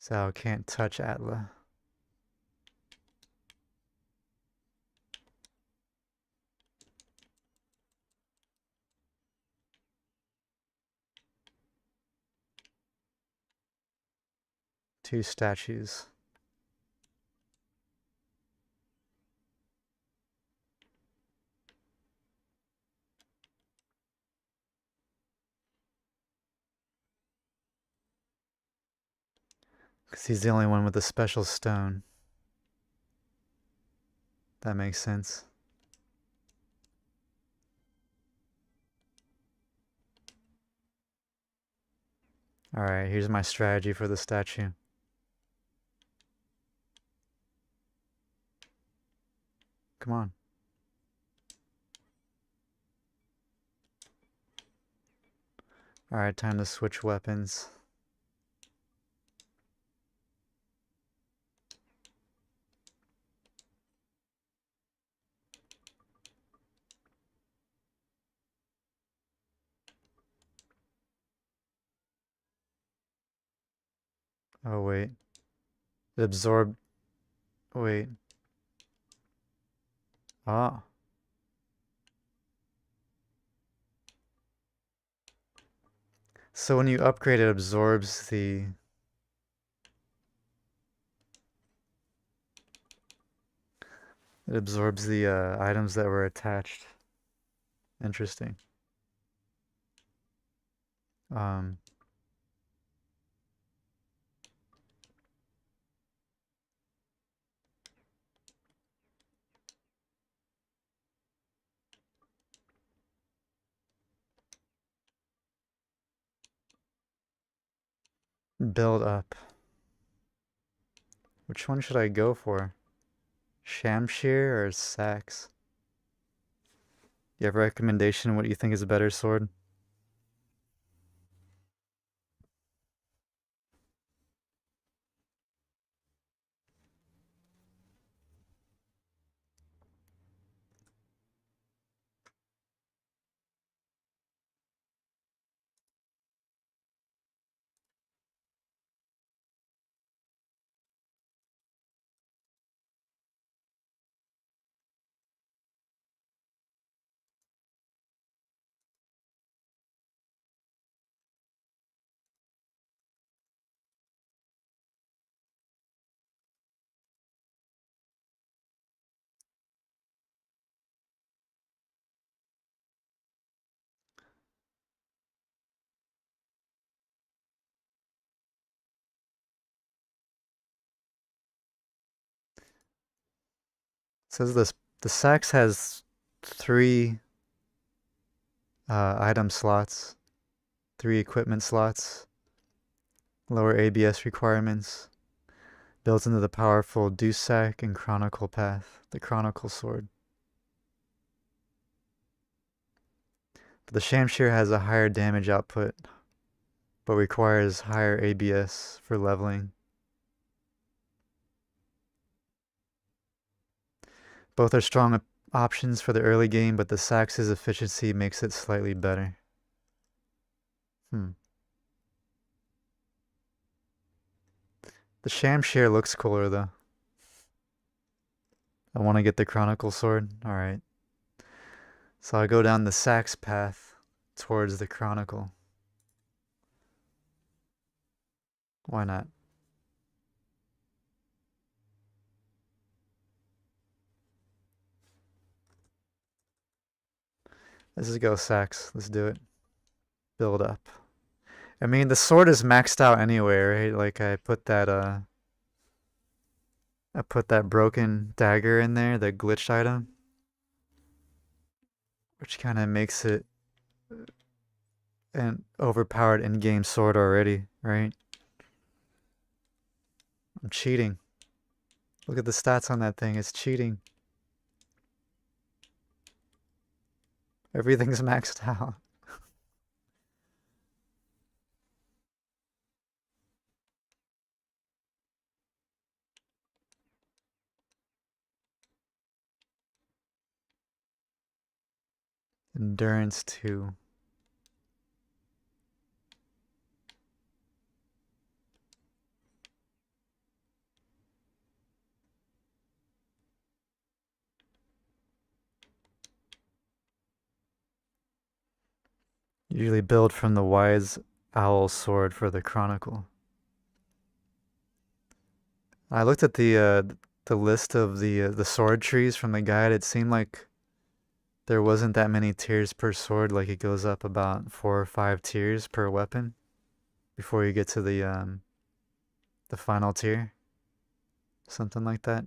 So I can't touch Atla. Two statues. Because he's the only one with a special stone. That makes sense. Alright, here's my strategy for the statue. Come on. Alright, time to switch weapons. Oh, wait. It absorbed. Wait. Ah. So when you upgrade, it absorbs the. It absorbs the items that were attached. Interesting. Um. Build up. Which one should I go for? Shamshir or Sax? You have a recommendation? What do you think is a better sword? It says this. The Sax has 3 item slots, 3 equipment slots, lower ABS requirements, built into the powerful Deusac and Chronicle path, the Chronicle sword. But the Shamshir has a higher damage output, but requires higher ABS for leveling. Both are strong options for the early game, but the Sax's efficiency makes it slightly better. The Shamshir looks cooler though. I want to get the Chronicle sword. Alright. So I go down the Sax path towards the Chronicle. Why not? Let's just go Sax. Let's do it. Build up. I mean, the sword is maxed out anyway, right? Like I put that broken dagger in there, the glitched item, which kind of makes it an overpowered in-game sword already, right? I'm cheating. Look at the stats on that thing. It's cheating. Everything's maxed out. Endurance 2. Usually build from the Wise Owl sword for the Chronicle. I looked at the list of the sword trees from the guide. It seemed like there wasn't that many tiers per sword. Like it goes up about 4 or 5 tiers per weapon before you get to the final tier, something like that.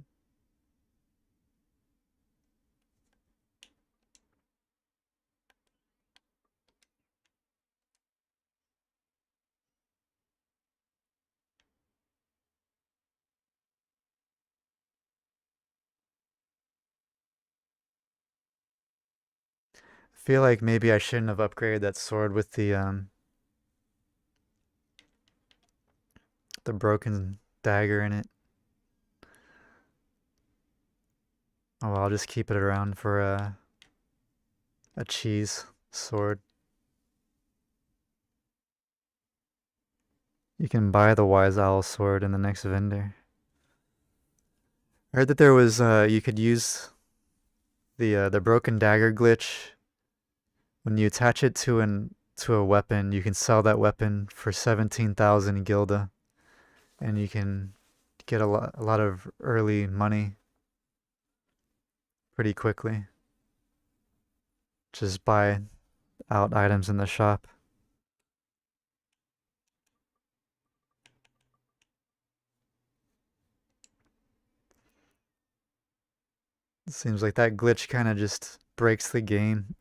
feel like maybe I shouldn't have upgraded that sword with the broken dagger in it. Oh well, I'll just keep it around for a cheese sword. You can buy the Wise Owl sword in the next vendor. I heard that there was you could use the broken dagger glitch when you attach it to a weapon. You can sell that weapon for 17,000 gilda, and you can get a lot of early money pretty quickly. Just buy out items in the shop. It seems like that glitch kind of just breaks the game.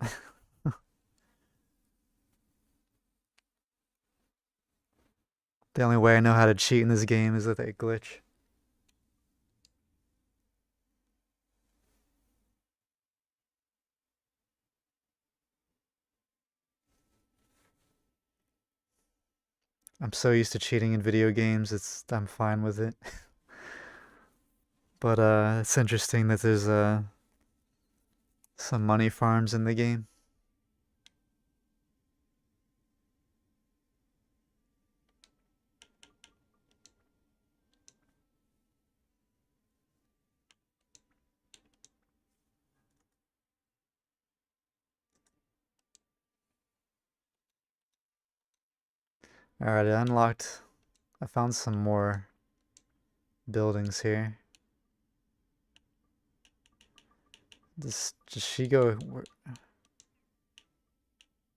The only way I know how to cheat in this game is with a glitch. I'm so used to cheating in video games, I'm fine with it. But it's interesting that there's some money farms in the game. Alright, I found some more buildings here. Does she go?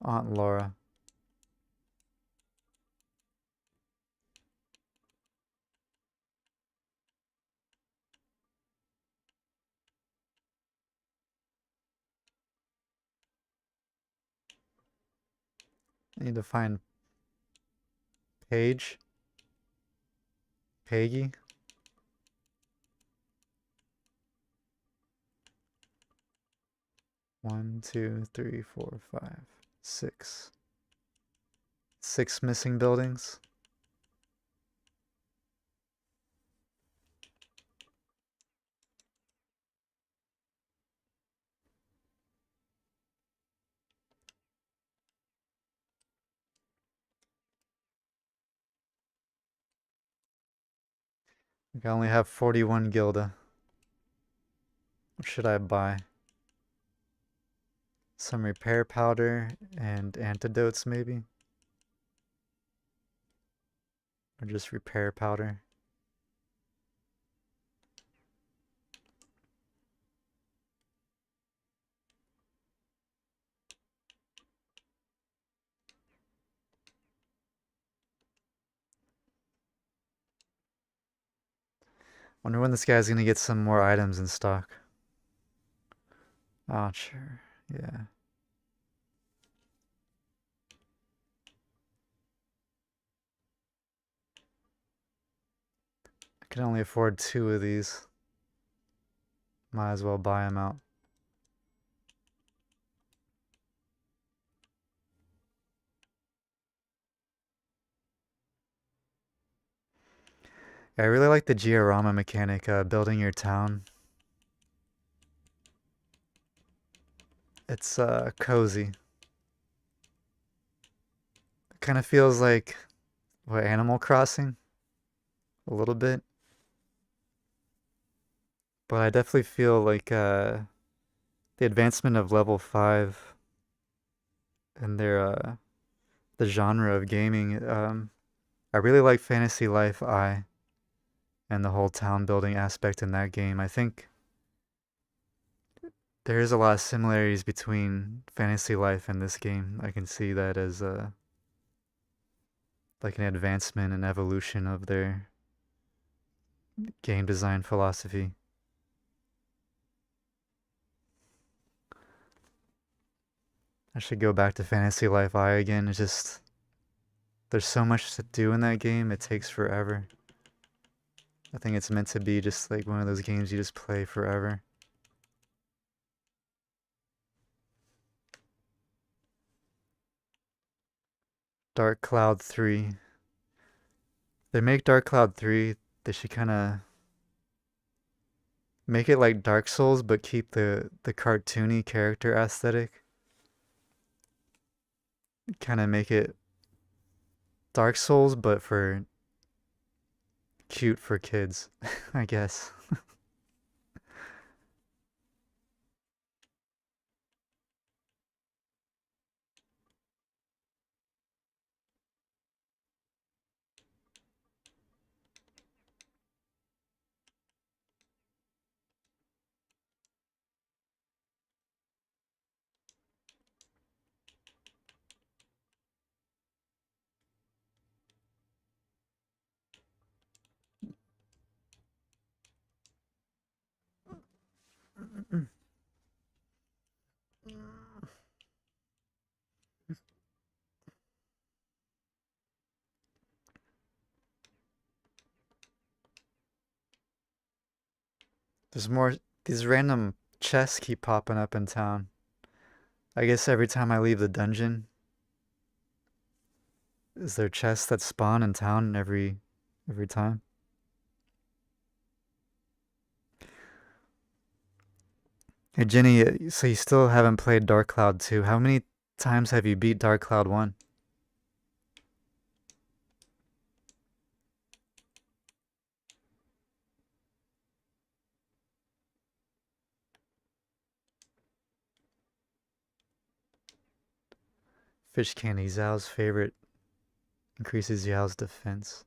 Aunt Laura. I need to find Paige. Peggy. One, two, three, four, five, six. Six missing buildings. I only have 41 gilda. What should I buy? Some repair powder and antidotes, maybe? Or just repair powder? Wonder when this guy's gonna get some more items in stock. Oh, sure. Yeah. I can only afford 2 of these. Might as well buy them out. Yeah, I really like the Giorama mechanic, building your town. It's cozy. It kind of feels like what, Animal Crossing a little bit, but I definitely feel like the advancement of level 5 and the genre of gaming. I really like Fantasy Life I and the whole town building aspect in that game. I think there is a lot of similarities between Fantasy Life and this game. I can see that as like an advancement and evolution of their game design philosophy. I should go back to Fantasy Life I again. It's just there's so much to do in that game. It takes forever. I think it's meant to be just like one of those games you just play forever. Dark Cloud 3. They make Dark Cloud 3, they should kind of make it like Dark Souls, but keep the cartoony character aesthetic. Kind of make it Dark Souls, but for cute for kids, I guess. There's more. These random chests keep popping up in town. I guess every time I leave the dungeon, is there chests that spawn in town every time? Hey Jenny, so you still haven't played Dark Cloud 2. How many times have you beat Dark Cloud 1? Fish candy, Zhao's favorite. Increases Zhao's defense.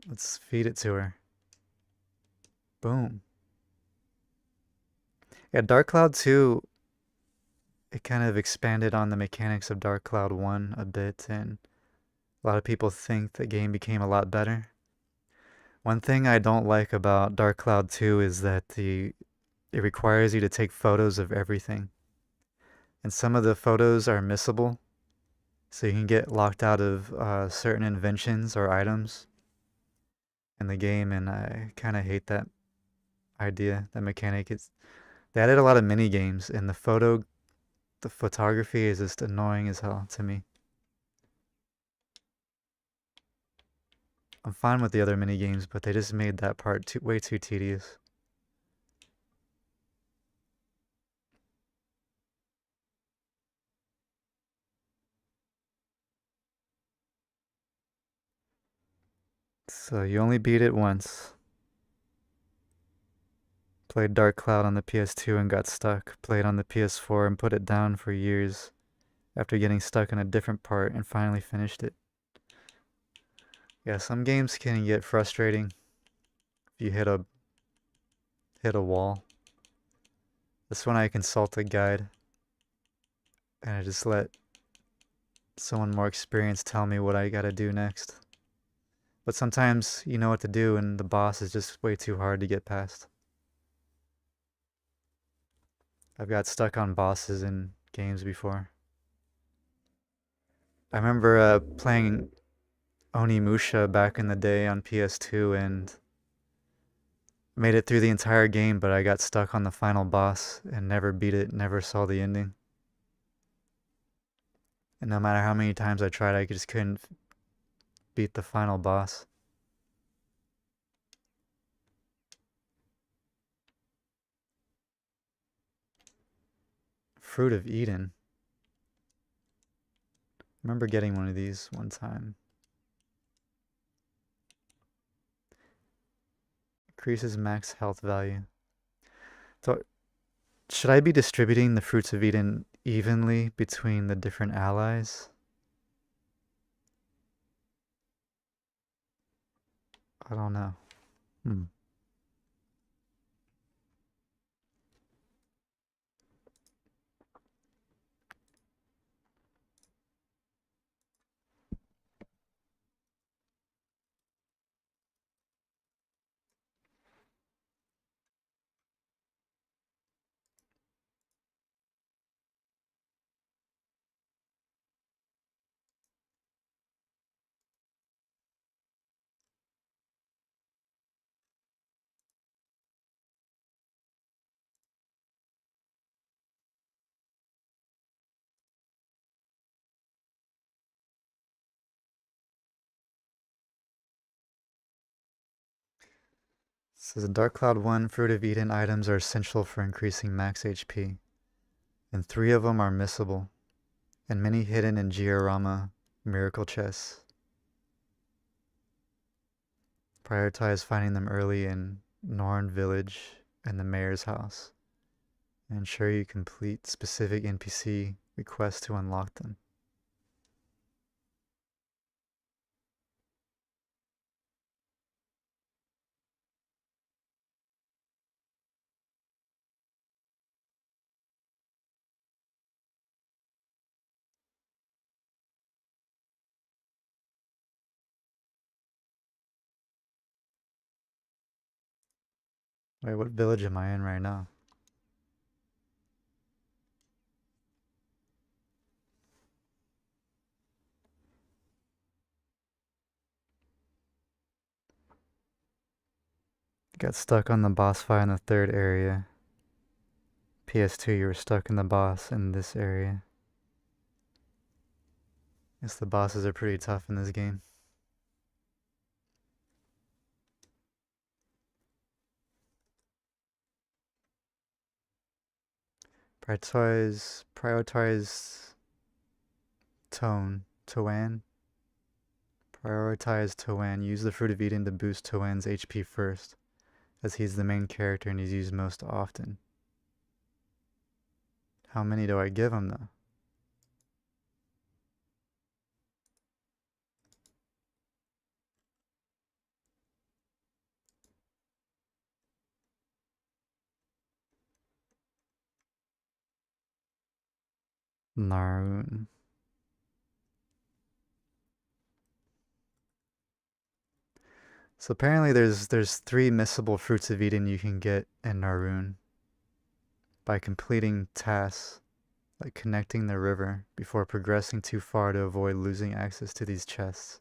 Let's feed it to her. Boom. Yeah, Dark Cloud 2, it kind of expanded on the mechanics of Dark Cloud 1 a bit, and a lot of people think the game became a lot better. One thing I don't like about Dark Cloud 2 is that it requires you to take photos of everything. And some of the photos are missable, so you can get locked out of certain inventions or items in the game, and I kind of hate that idea, that mechanic. They added a lot of mini games, and the photography is just annoying as hell to me. I'm fine with the other mini games, but they just made that part way too tedious. So you only beat it once. Played Dark Cloud on the PS2 and got stuck. Played on the PS4 and put it down for years after getting stuck in a different part and finally finished it. Yeah, some games can get frustrating if you hit a wall. This one I consult a guide and I just let someone more experienced tell me what I gotta do next. But sometimes you know what to do and the boss is just way too hard to get past. I've got stuck on bosses in games before. I remember playing Onimusha back in the day on PS2 and made it through the entire game, but I got stuck on the final boss and never beat it, never saw the ending. And no matter how many times I tried, I just couldn't beat the final boss. Fruit of Eden. I remember getting one of these one time. Increases max health value. So, should I be distributing the Fruits of Eden evenly between the different allies? I don't know. Hmm. Says in Dark Cloud 1, Fruit of Eden items are essential for increasing max HP, and 3 of them are missable, and many hidden in Georama miracle chests. Prioritize finding them early in Norn Village and the Mayor's house, and ensure you complete specific NPC requests to unlock them. Wait, what village am I in right now? Got stuck on the boss fight in the 3rd area. PS2, you were stuck in the boss in this area. Guess the bosses are pretty tough in this game. Prioritize Toan. Prioritize Toan. Use the Fruit of Eden to boost Toan's HP first, as he's the main character and he's used most often. How many do I give him though? Narun. So apparently there's 3 missable Fruits of Eden you can get in Narun by completing tasks like connecting the river before progressing too far to avoid losing access to these chests.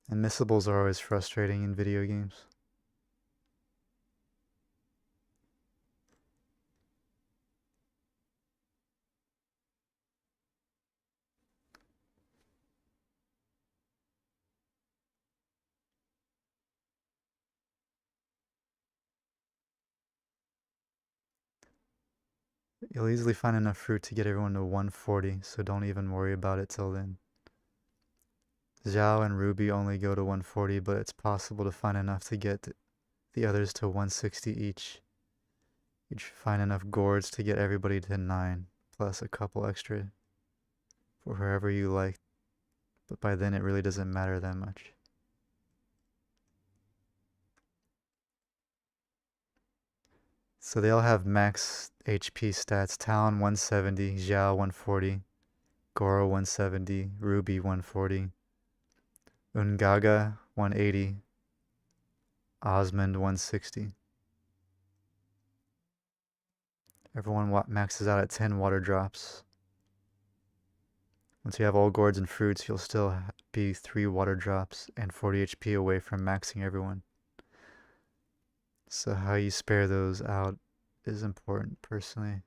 And missables are always frustrating in video games. You'll easily find enough fruit to get everyone to 140, so don't even worry about it till then. Xiao and Ruby only go to 140, but it's possible to find enough to get the others to 160 each. You'd find enough gourds to get everybody to 9, plus a couple extra for wherever you like, but by then it really doesn't matter that much. So they all have max HP stats. Talon 170, Xiao 140, Goro 170, Ruby 140, Ungaga 180, Osmond 160. Everyone maxes out at 10 water drops. Once you have all gourds and fruits, you'll still be 3 water drops and 40 HP away from maxing everyone. So how you spare those out is important, personally.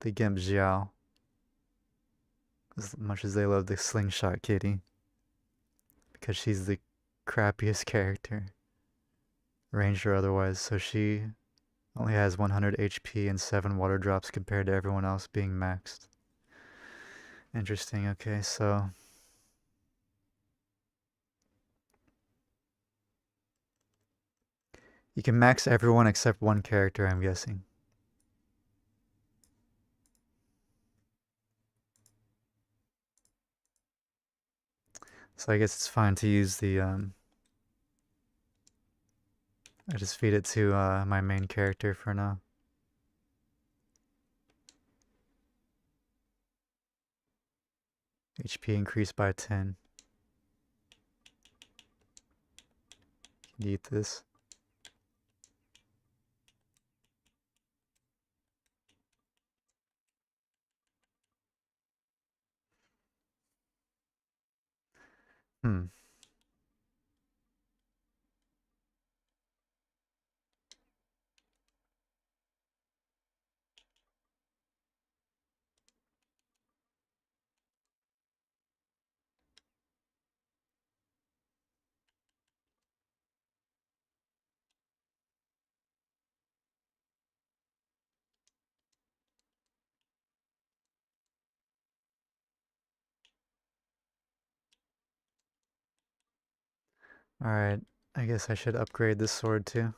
The Gimp Xiao, as much as they love the Slingshot Kitty, because she's the crappiest character, ranger otherwise, so she only has 100 HP and 7 water drops compared to everyone else being maxed. Interesting, okay, so you can max everyone except one character, I'm guessing. So I guess it's fine to use the, I just feed it to my main character for now. HP increased by 10. Can you eat this? Hmm. Alright, I guess I should upgrade this sword too.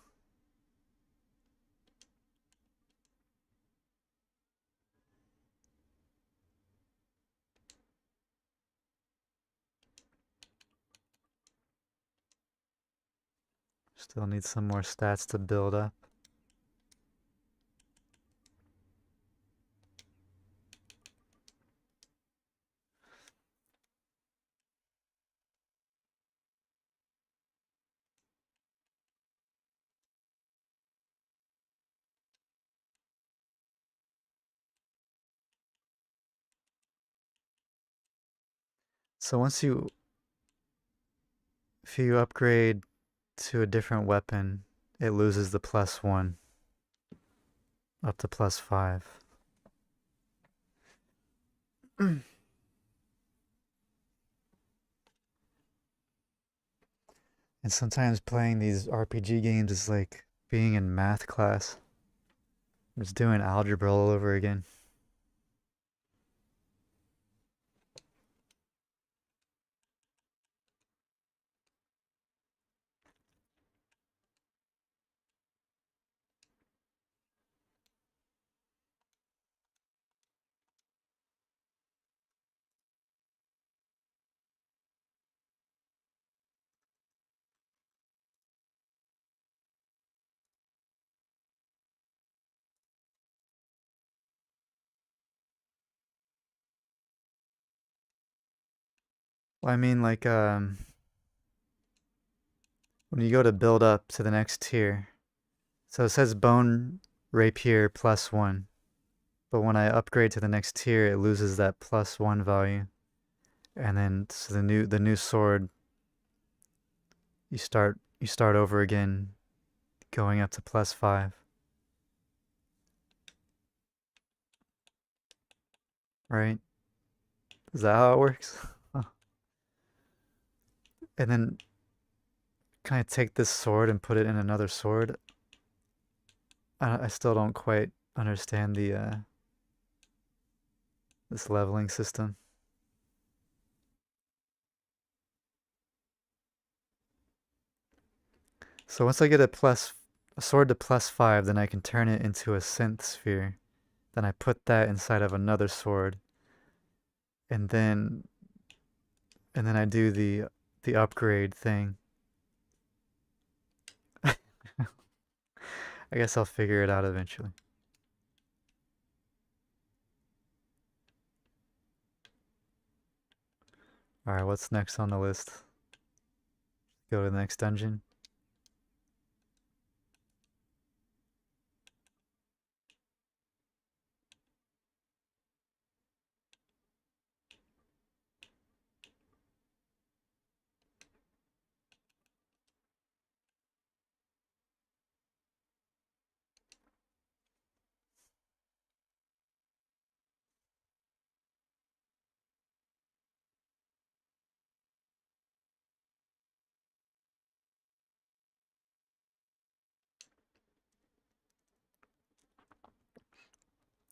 Still need some more stats to build up. So if you upgrade to a different weapon, it loses the +1 up to +5. And sometimes playing these RPG games is like being in math class. I'm just doing algebra all over again. Well, I mean, like, when you go to build up to the next tier, so it says bone rapier +1, but when I upgrade to the next tier, it loses that +1 value, and then so the new sword, you start over again, going up to +5, right? Is that how it works? And then can I take this sword and put it in another sword? I still don't quite understand the this leveling system. So once I get a sword to +5, then I can turn it into a synth sphere. Then I put that inside of another sword, and then I do the upgrade thing. I guess I'll figure it out eventually. All right, what's next on the list? Go to the next dungeon.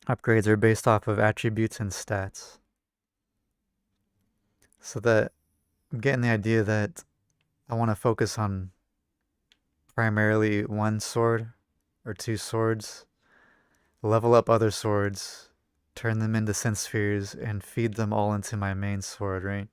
Upgrades are based off of attributes and stats. So that I'm getting the idea that I want to focus on primarily one sword or two swords, level up other swords, turn them into synth spheres, and feed them all into my main sword, right?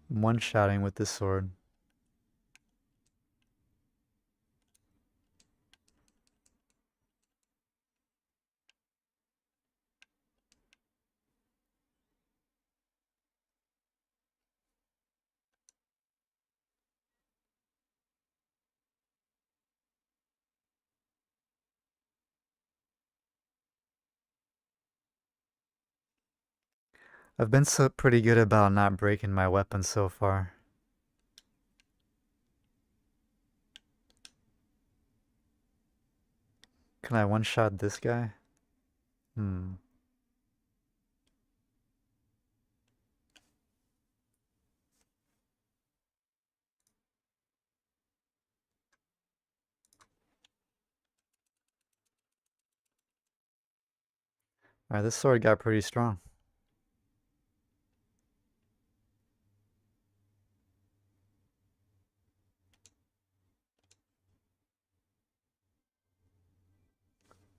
I'm one-shotting with this sword. I've been so pretty good about not breaking my weapon so far. Can I one-shot this guy? Hmm. Alright, this sword got pretty strong.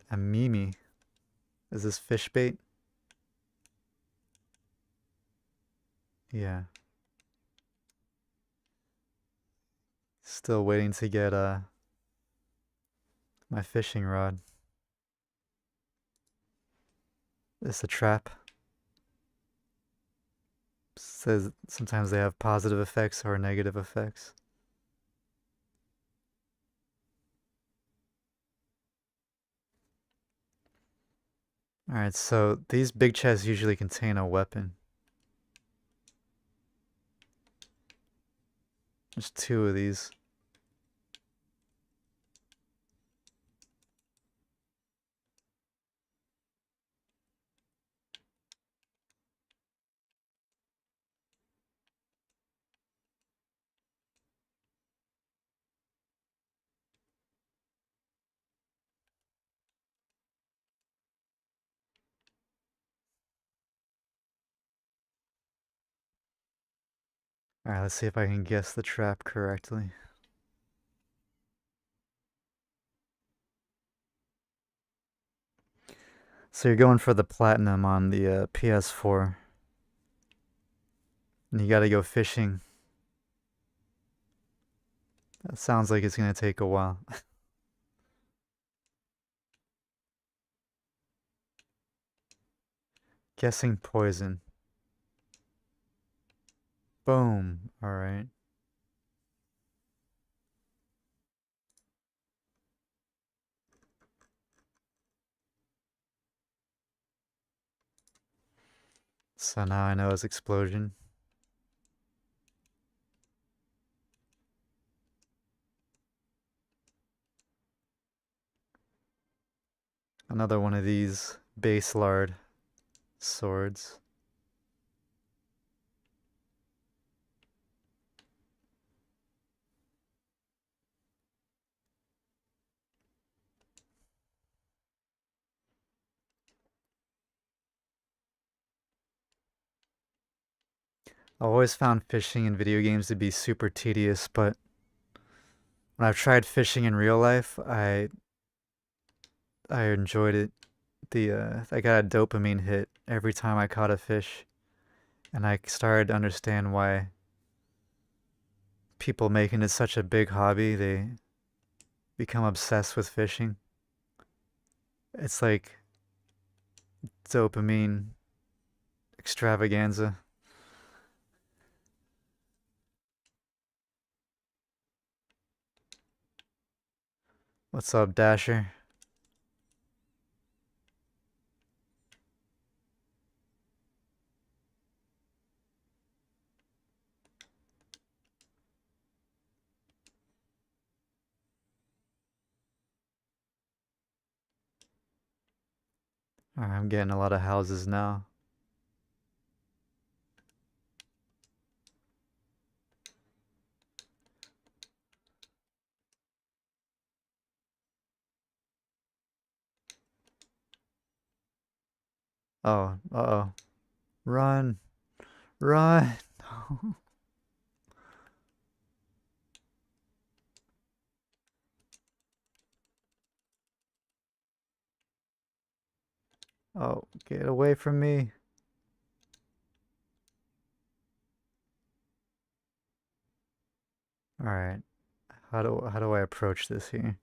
A Mimi. Is this fish bait? Yeah. Still waiting to get my fishing rod. It's a trap. Says sometimes they have positive effects or negative effects. Alright, so these big chests usually contain a weapon. There's two of these. Alright, let's see if I can guess the trap correctly. So you're going for the platinum on the PS4. And you gotta go fishing. That sounds like it's gonna take a while. Guessing poison. Boom. Alright. So now I know it's explosion. Another one of these base lard swords. I've always found fishing in video games to be super tedious, but when I've tried fishing in real life, I enjoyed it. I got a dopamine hit every time I caught a fish, and I started to understand why people making it such a big hobby, they become obsessed with fishing. It's like dopamine extravaganza. What's up, Dasher? I'm getting a lot of houses now. Oh, uh-oh. Run! Run! Oh, get away from me. Alright. How do I approach this here?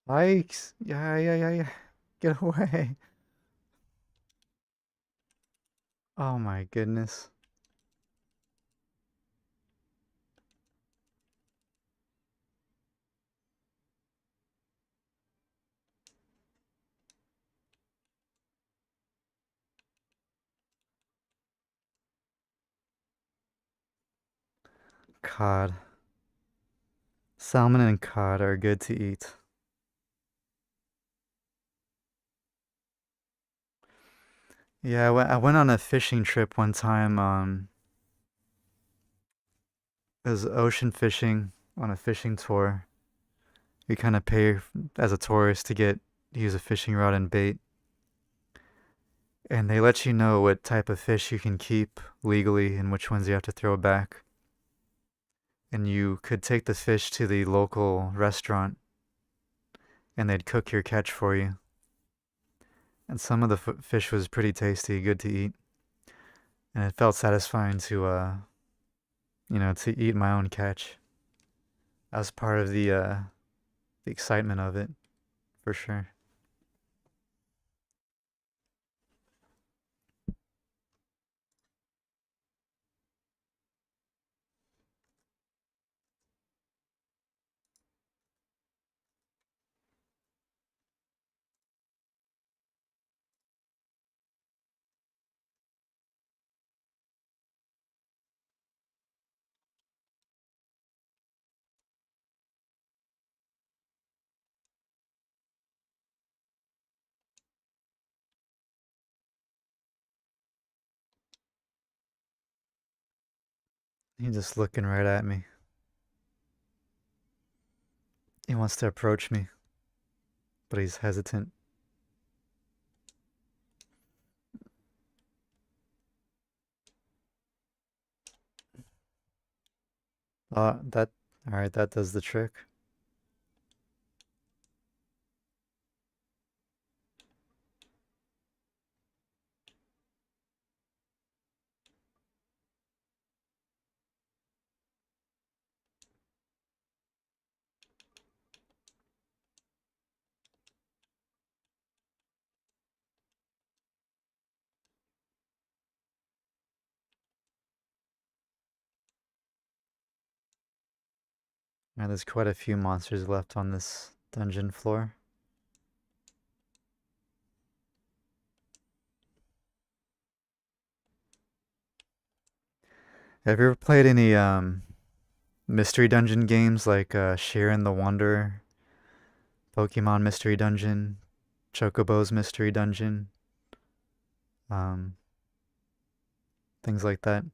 Yikes. Yeah, yeah, yeah, yeah. Get away. Oh my goodness. Cod. Salmon and cod are good to eat. Yeah, I went on a fishing trip one time. It was ocean fishing on a fishing tour. You kind of pay as a tourist to get use a fishing rod and bait, and they let you know what type of fish you can keep legally and which ones you have to throw back. And you could take the fish to the local restaurant, and they'd cook your catch for you. And some of the fish was pretty tasty, good to eat, and it felt satisfying to eat my own catch. That was part of the excitement of it, for sure. He's just looking right at me. He wants to approach me, but he's hesitant. That, all right, that does the trick. Now, there's quite a few monsters left on this dungeon floor. Have you ever played any mystery dungeon games like Sharon the Wonder, Pokemon Mystery Dungeon, Chocobo's Mystery Dungeon, um, things like that?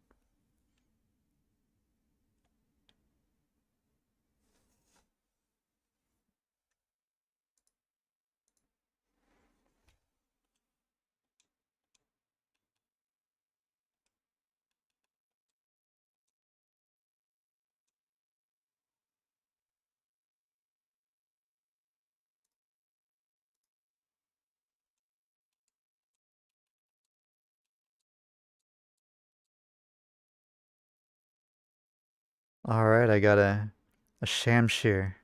All right, I got a Shamshir.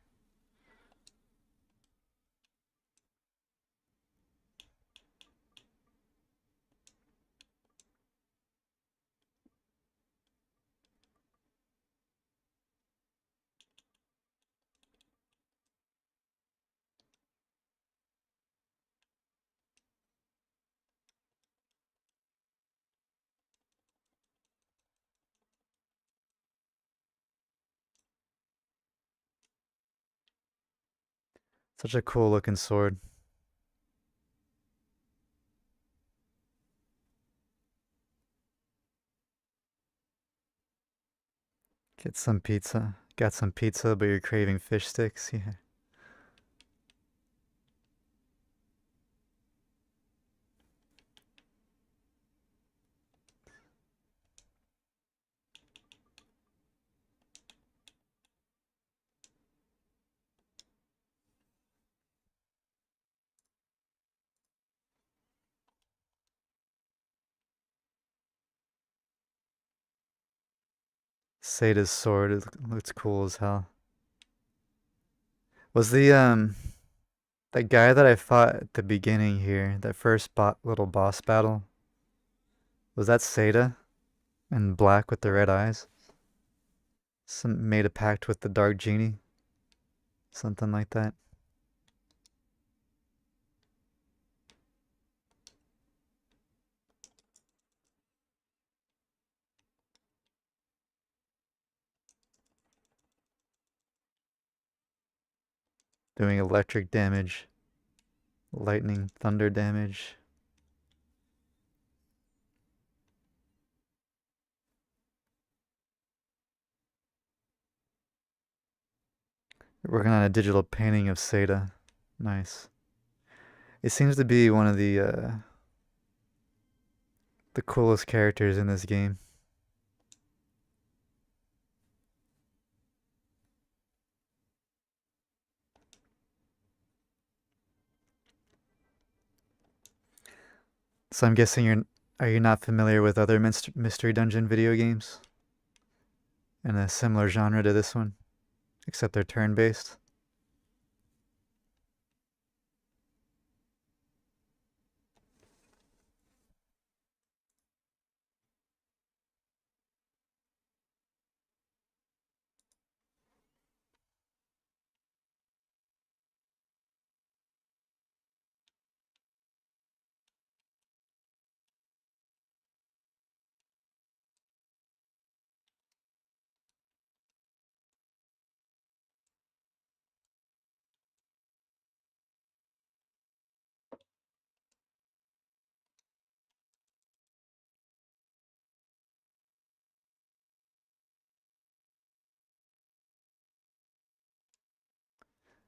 Such a cool looking sword. Get some pizza. Got some pizza, but you're craving fish sticks? Yeah. Sada's sword looks cool as hell. Was the The guy that I fought at the beginning here, that first little boss battle, was that Seda in black with the red eyes? Some made a pact with the dark genie, something like that. Doing electric damage, lightning, thunder damage. Working on a digital painting of Seda. Nice. It seems to be one of the coolest characters in this game. So I'm guessing are you not familiar with other mystery dungeon video games in a similar genre to this one, except they're turn-based?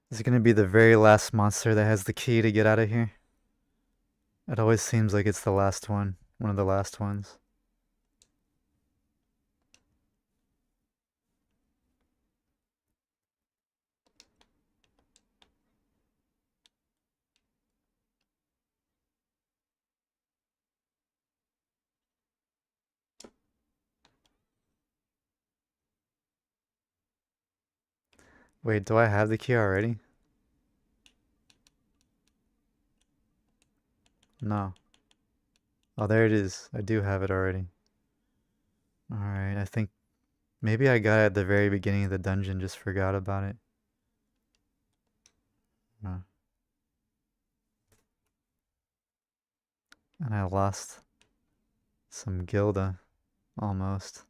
Is it going to be the very last monster that has the key to get out of here? It always seems like it's the last one of the last ones. Wait, do I have the key already? No. Oh, there it is. I do have it already. Alright, I think maybe I got it at the very beginning of the dungeon, just forgot about it. Oh. And I lost some Gilda, almost.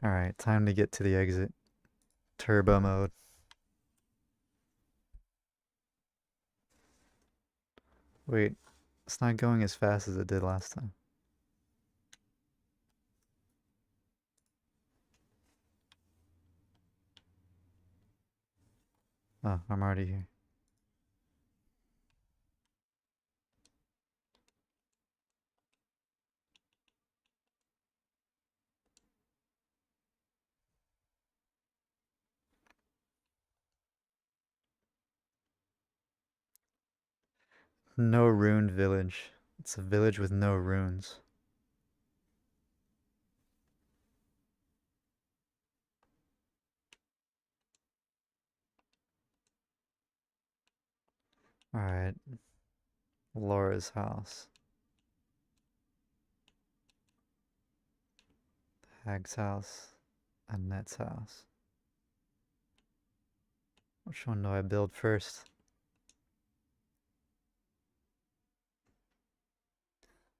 Alright, time to get to the exit. Turbo mode. Wait, it's not going as fast as it did last time. Oh, I'm already here. No ruined village. It's a village with no runes. Alright, Laura's house. Hag's house. Annette's house. Which one do I build first?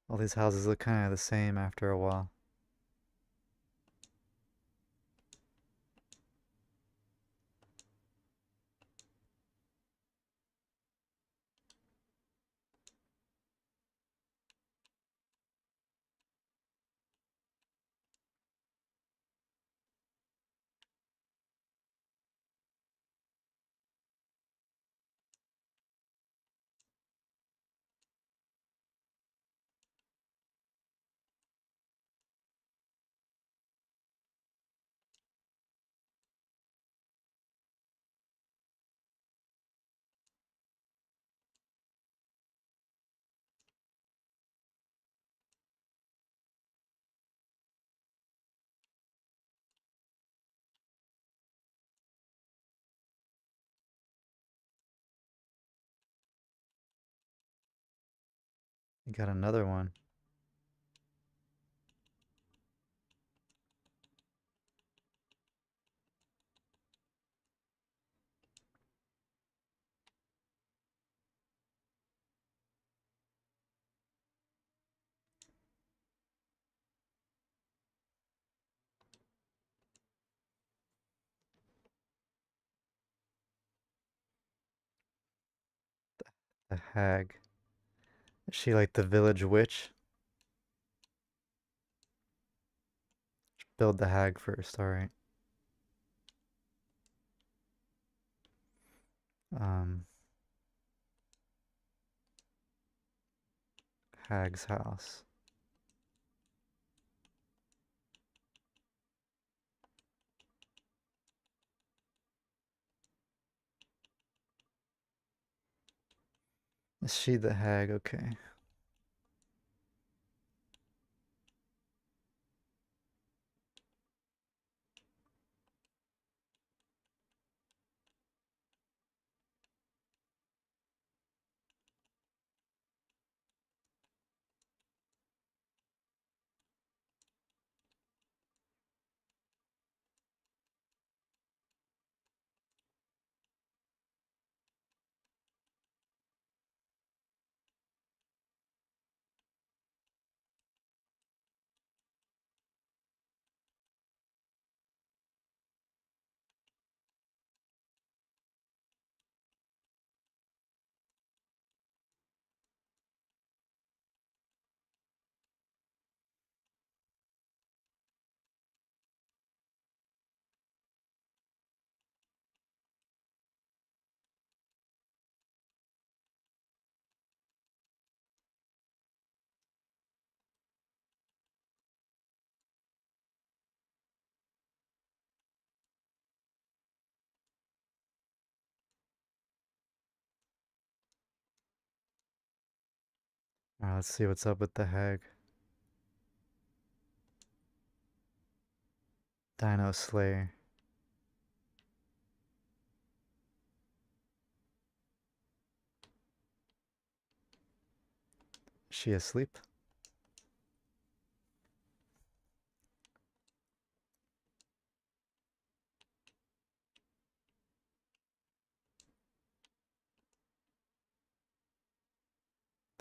All these houses look kind of the same after a while. You got another one. The hag. Is she like the village witch? Build the hag first, alright. Um, hag's house. Is she the hag? Okay. Alright, let's see what's up with the hag. Dino Slayer. Is she asleep?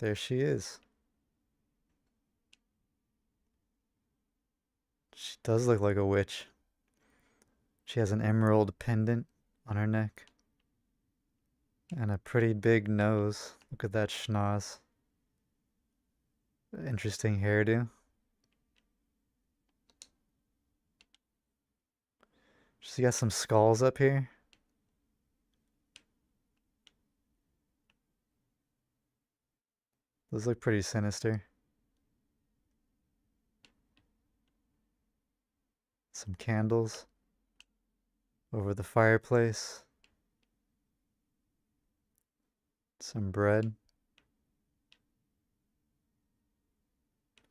There she is. She does look like a witch. She has an emerald pendant on her neck. And a pretty big nose. Look at that schnoz. Interesting hairdo. She's got some skulls up here. Those look pretty sinister. Some candles over the fireplace. Some bread.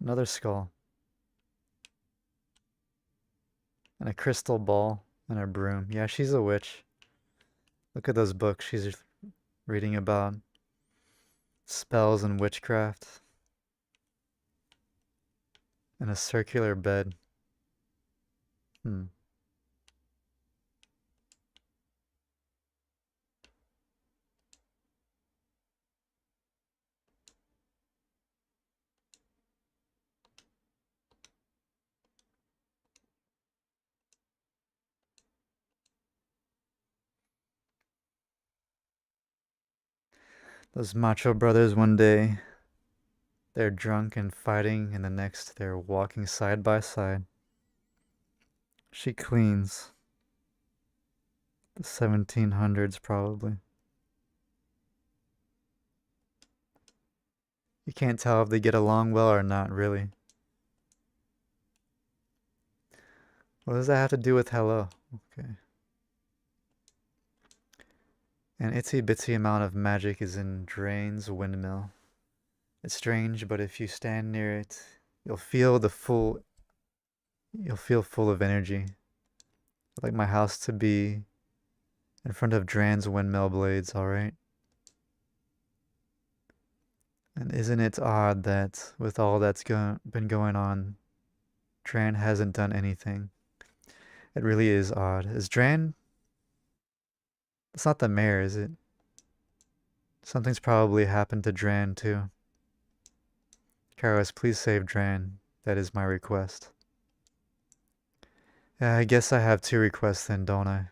Another skull. And a crystal ball and a broom. Yeah, she's a witch. Look at those books she's reading about. Spells and witchcraft. And a circular bed. Hmm. Those macho brothers one day, they're drunk and fighting, and the next they're walking side by side. She cleans. The 1700s, probably. You can't tell if they get along well or not, really. What does that have to do with hello? Okay. An itsy bitsy amount of magic is in Drain's windmill. It's strange, but if you stand near it, you'll feel the full you'll feel full of energy. I'd like my house to be in front of Dran's windmill blades, alright? And isn't it odd that with all that's been going on, Dran hasn't done anything? It really is odd. Is Dran... It's not the mayor, is it? Something's probably happened to Dran, too. Kyros, please save Dran. That is my request. Yeah, I guess I have two requests then, don't I?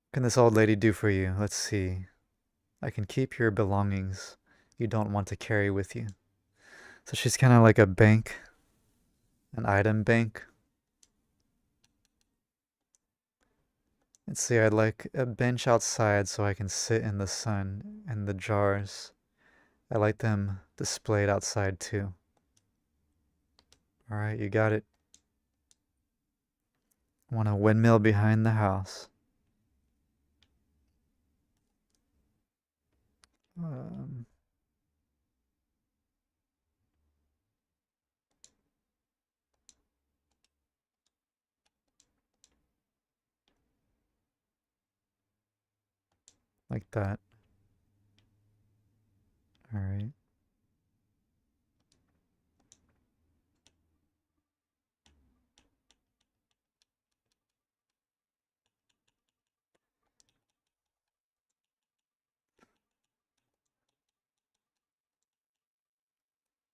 What can this old lady do for you? Let's see. I can keep your belongings you don't want to carry with you. So she's kind of like a bank, an item bank. Let's see, I'd like a bench outside so I can sit in the sun, and the jars. I like them displayed outside too. Alright, you got it. I want a windmill behind the house. Um, like that. Alright.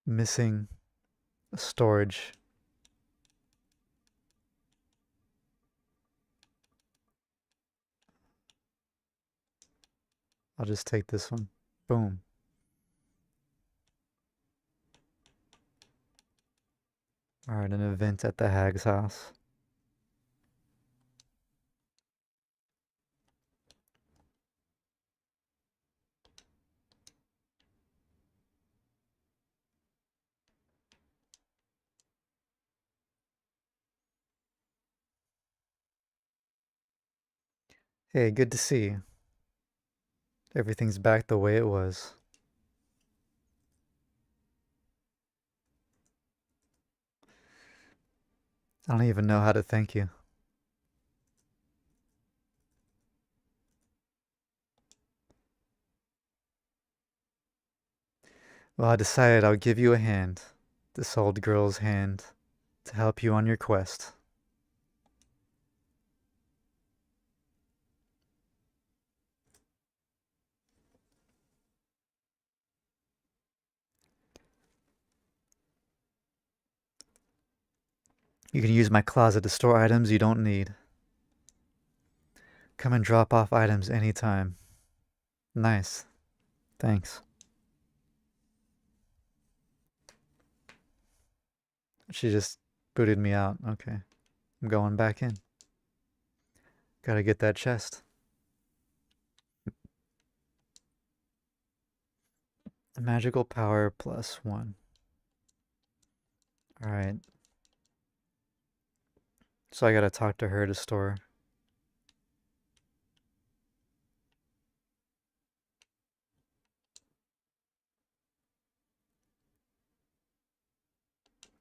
Missing storage. I'll just take this one. Boom. Alright, an event at the hag's house. Hey, good to see you. Everything's back the way it was. I don't even know how to thank you. Well, I decided I'll give you a hand. This old girl's hand. To help you on your quest. You can use my closet to store items you don't need. Come and drop off items anytime. Nice. Thanks. She just booted me out. Okay. I'm going back in. Gotta get that chest. Magical power +1. Alright. So I gotta talk to her to store.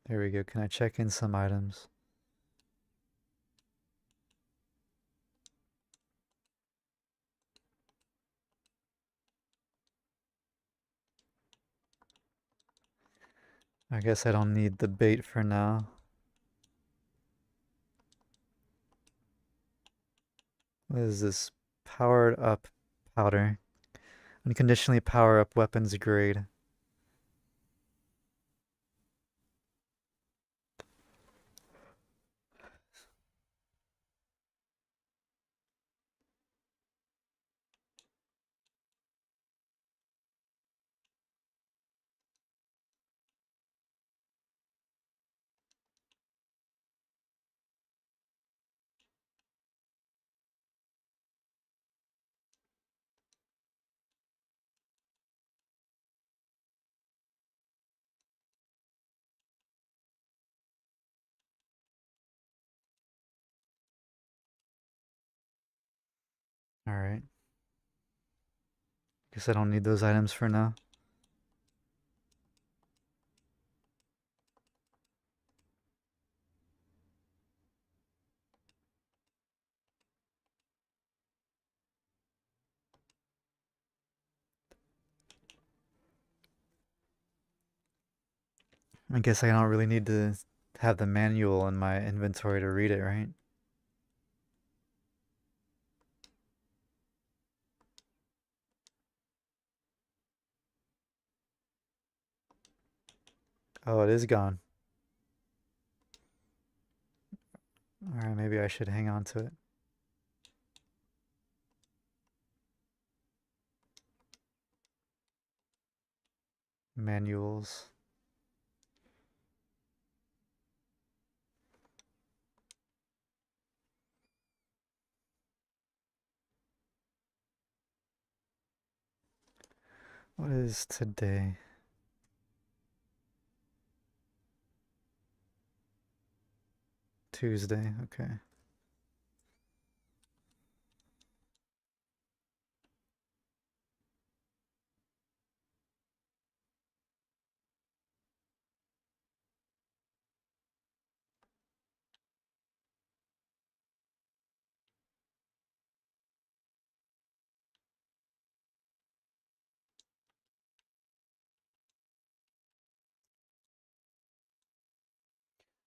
There we go. Can I check in some items? I guess I don't need the bait for now. What is this? Powered up powder. Unconditionally power up weapons grade. Alright. Guess I don't need those items for now. I guess I don't really need to have the manual in my inventory to read it, right? Oh, it is gone. Alright, maybe I should hang on to it. Manuals. What is today? Tuesday, okay.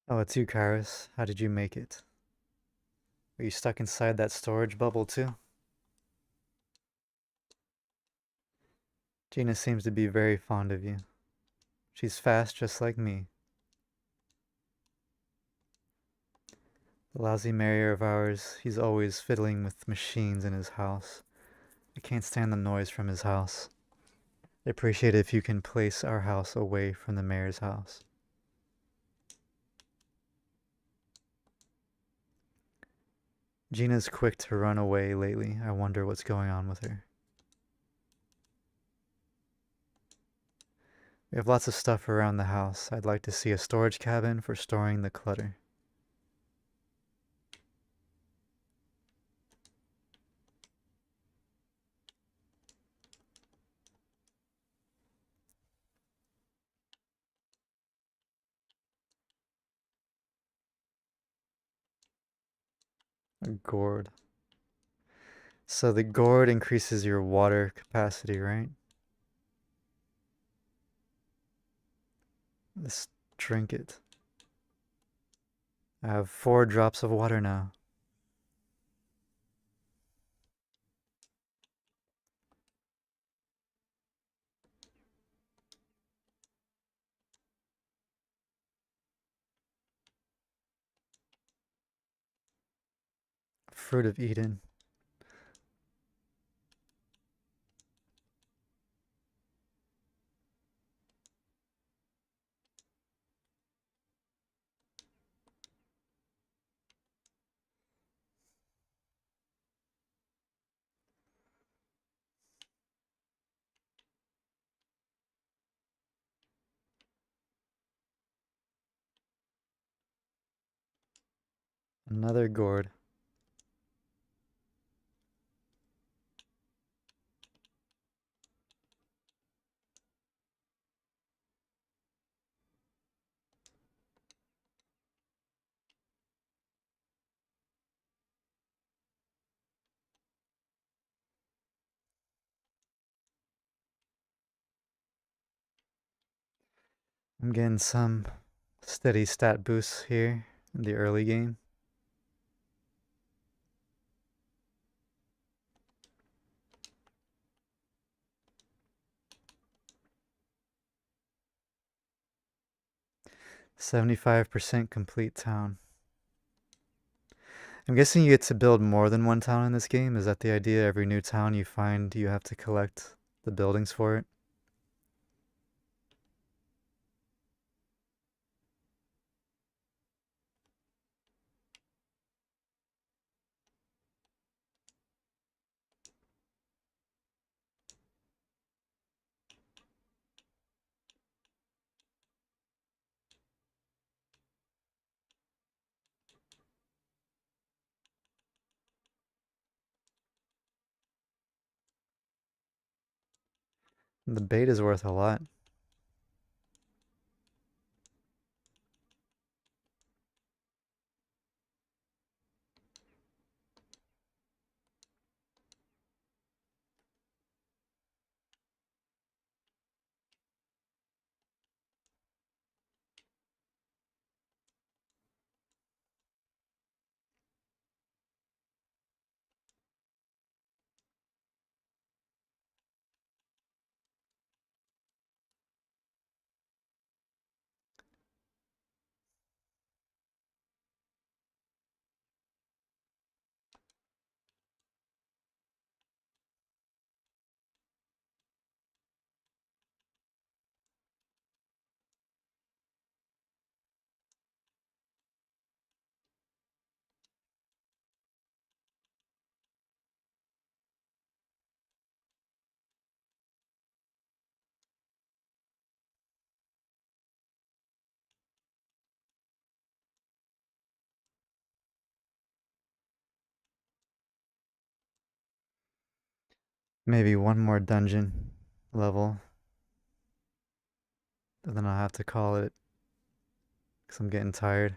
Oh, it's you, Kyros. How did you make it? Are you stuck inside that storage bubble too? Gina seems to be very fond of you. She's fast just like me. The lousy mayor of ours, he's always fiddling with machines in his house. I can't stand the noise from his house. I appreciate it if you can place our house away from the mayor's house. Gina's quick to run away lately. I wonder what's going on with her. We have lots of stuff around the house. I'd like to see a storage cabin for storing the clutter. A gourd. So the gourd increases your water capacity, right? Let's drink it. I have 4 drops of water now. Fruit of Eden. Another gourd. I'm getting some steady stat boosts here in the early game. %75 complete town. I'm guessing you get to build more than one town in this game. Is that the idea? Every new town you find, you have to collect the buildings for it? The bait is worth a lot. Maybe one more dungeon level, and then I'll have to call it because I'm getting tired.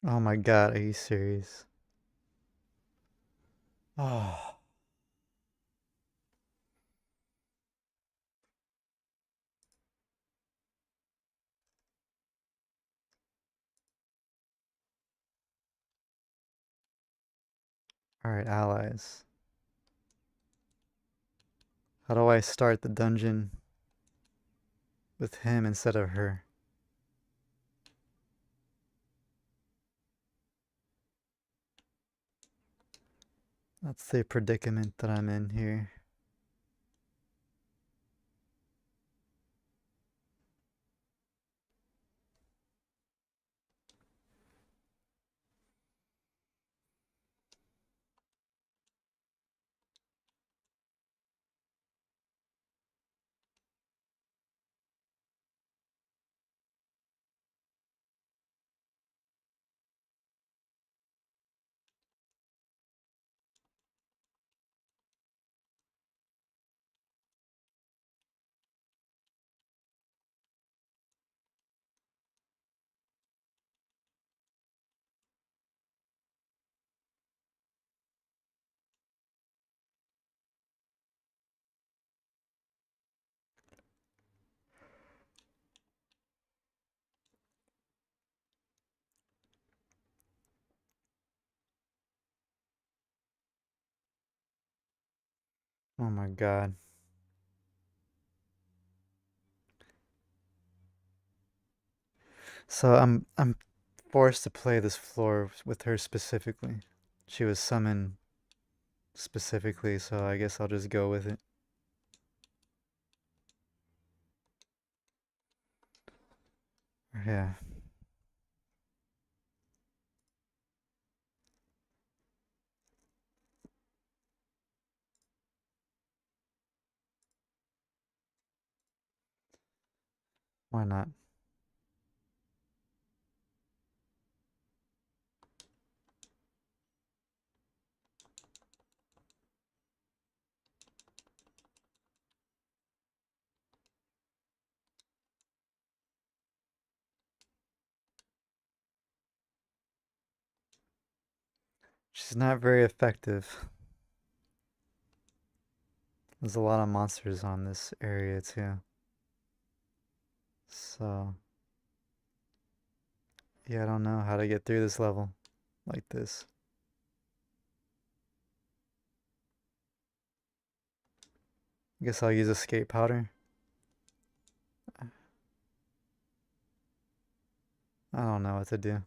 Oh my god, are you serious? Oh, alright, allies. How do I start the dungeon with him instead of her? That's the predicament that I'm in here. Oh my god. So I'm forced to play this floor with her specifically. She was summoned specifically, so I guess I'll just go with it. Yeah, why not? She's not very effective. There's a lot of monsters on this area too. So, yeah, I don't know how to get through this level like this. I guess I'll use escape powder. I don't know what to do.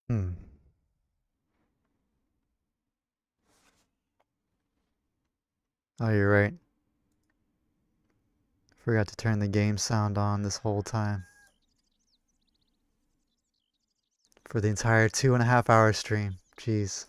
Hmm. Oh, you're right. Forgot to turn the game sound on this whole time. For the entire 2.5 hour stream. Jeez.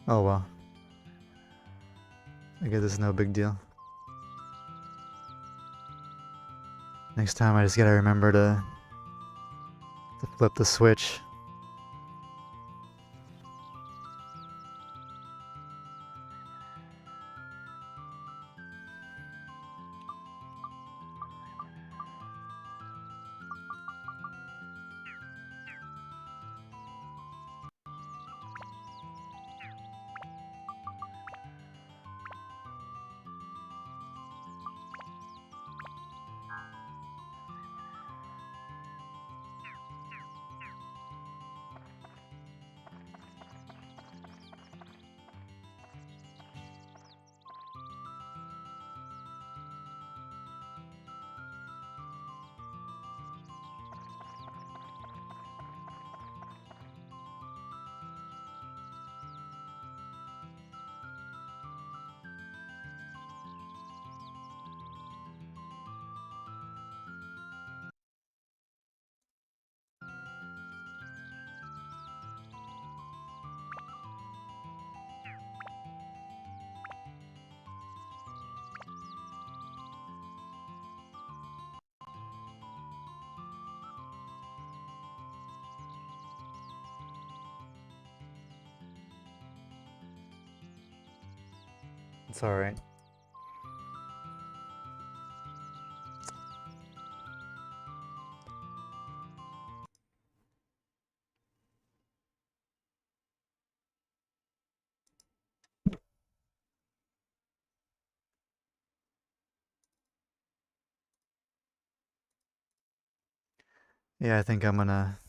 Oh well. I guess it's no big deal. Next time I just gotta remember to flip the switch. It's alright. Yeah, I think I'm gonna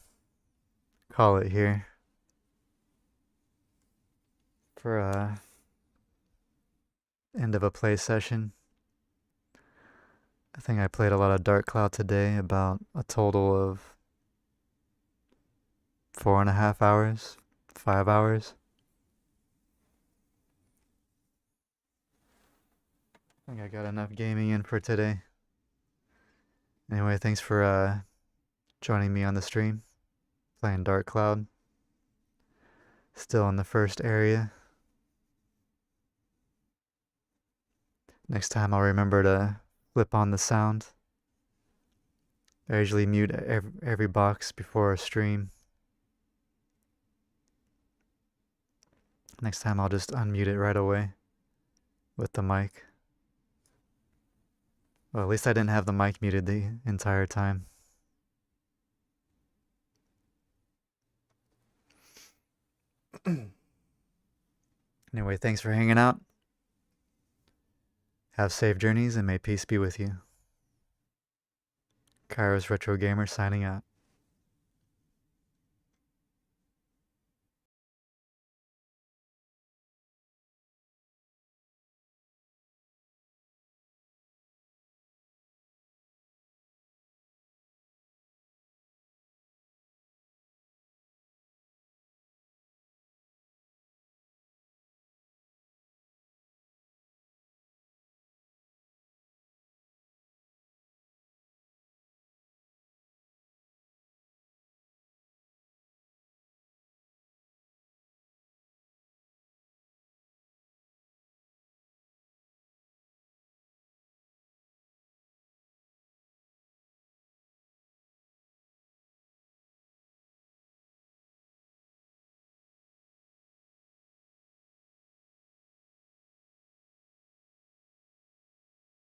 call it here for end of a play session. I think I played a lot of Dark Cloud today, about a total of 4.5 hours, 5 hours. I think I got enough gaming in for today. Anyway, thanks for joining me on the stream, playing Dark Cloud. Still in the first area. Next time I'll remember to flip on the sound. I usually mute every box before a stream. Next time I'll just unmute it right away with the mic. Well, at least I didn't have the mic muted the entire time. Anyway, thanks for hanging out. Have safe journeys and may peace be with you. Kyros Retro Gamer signing out.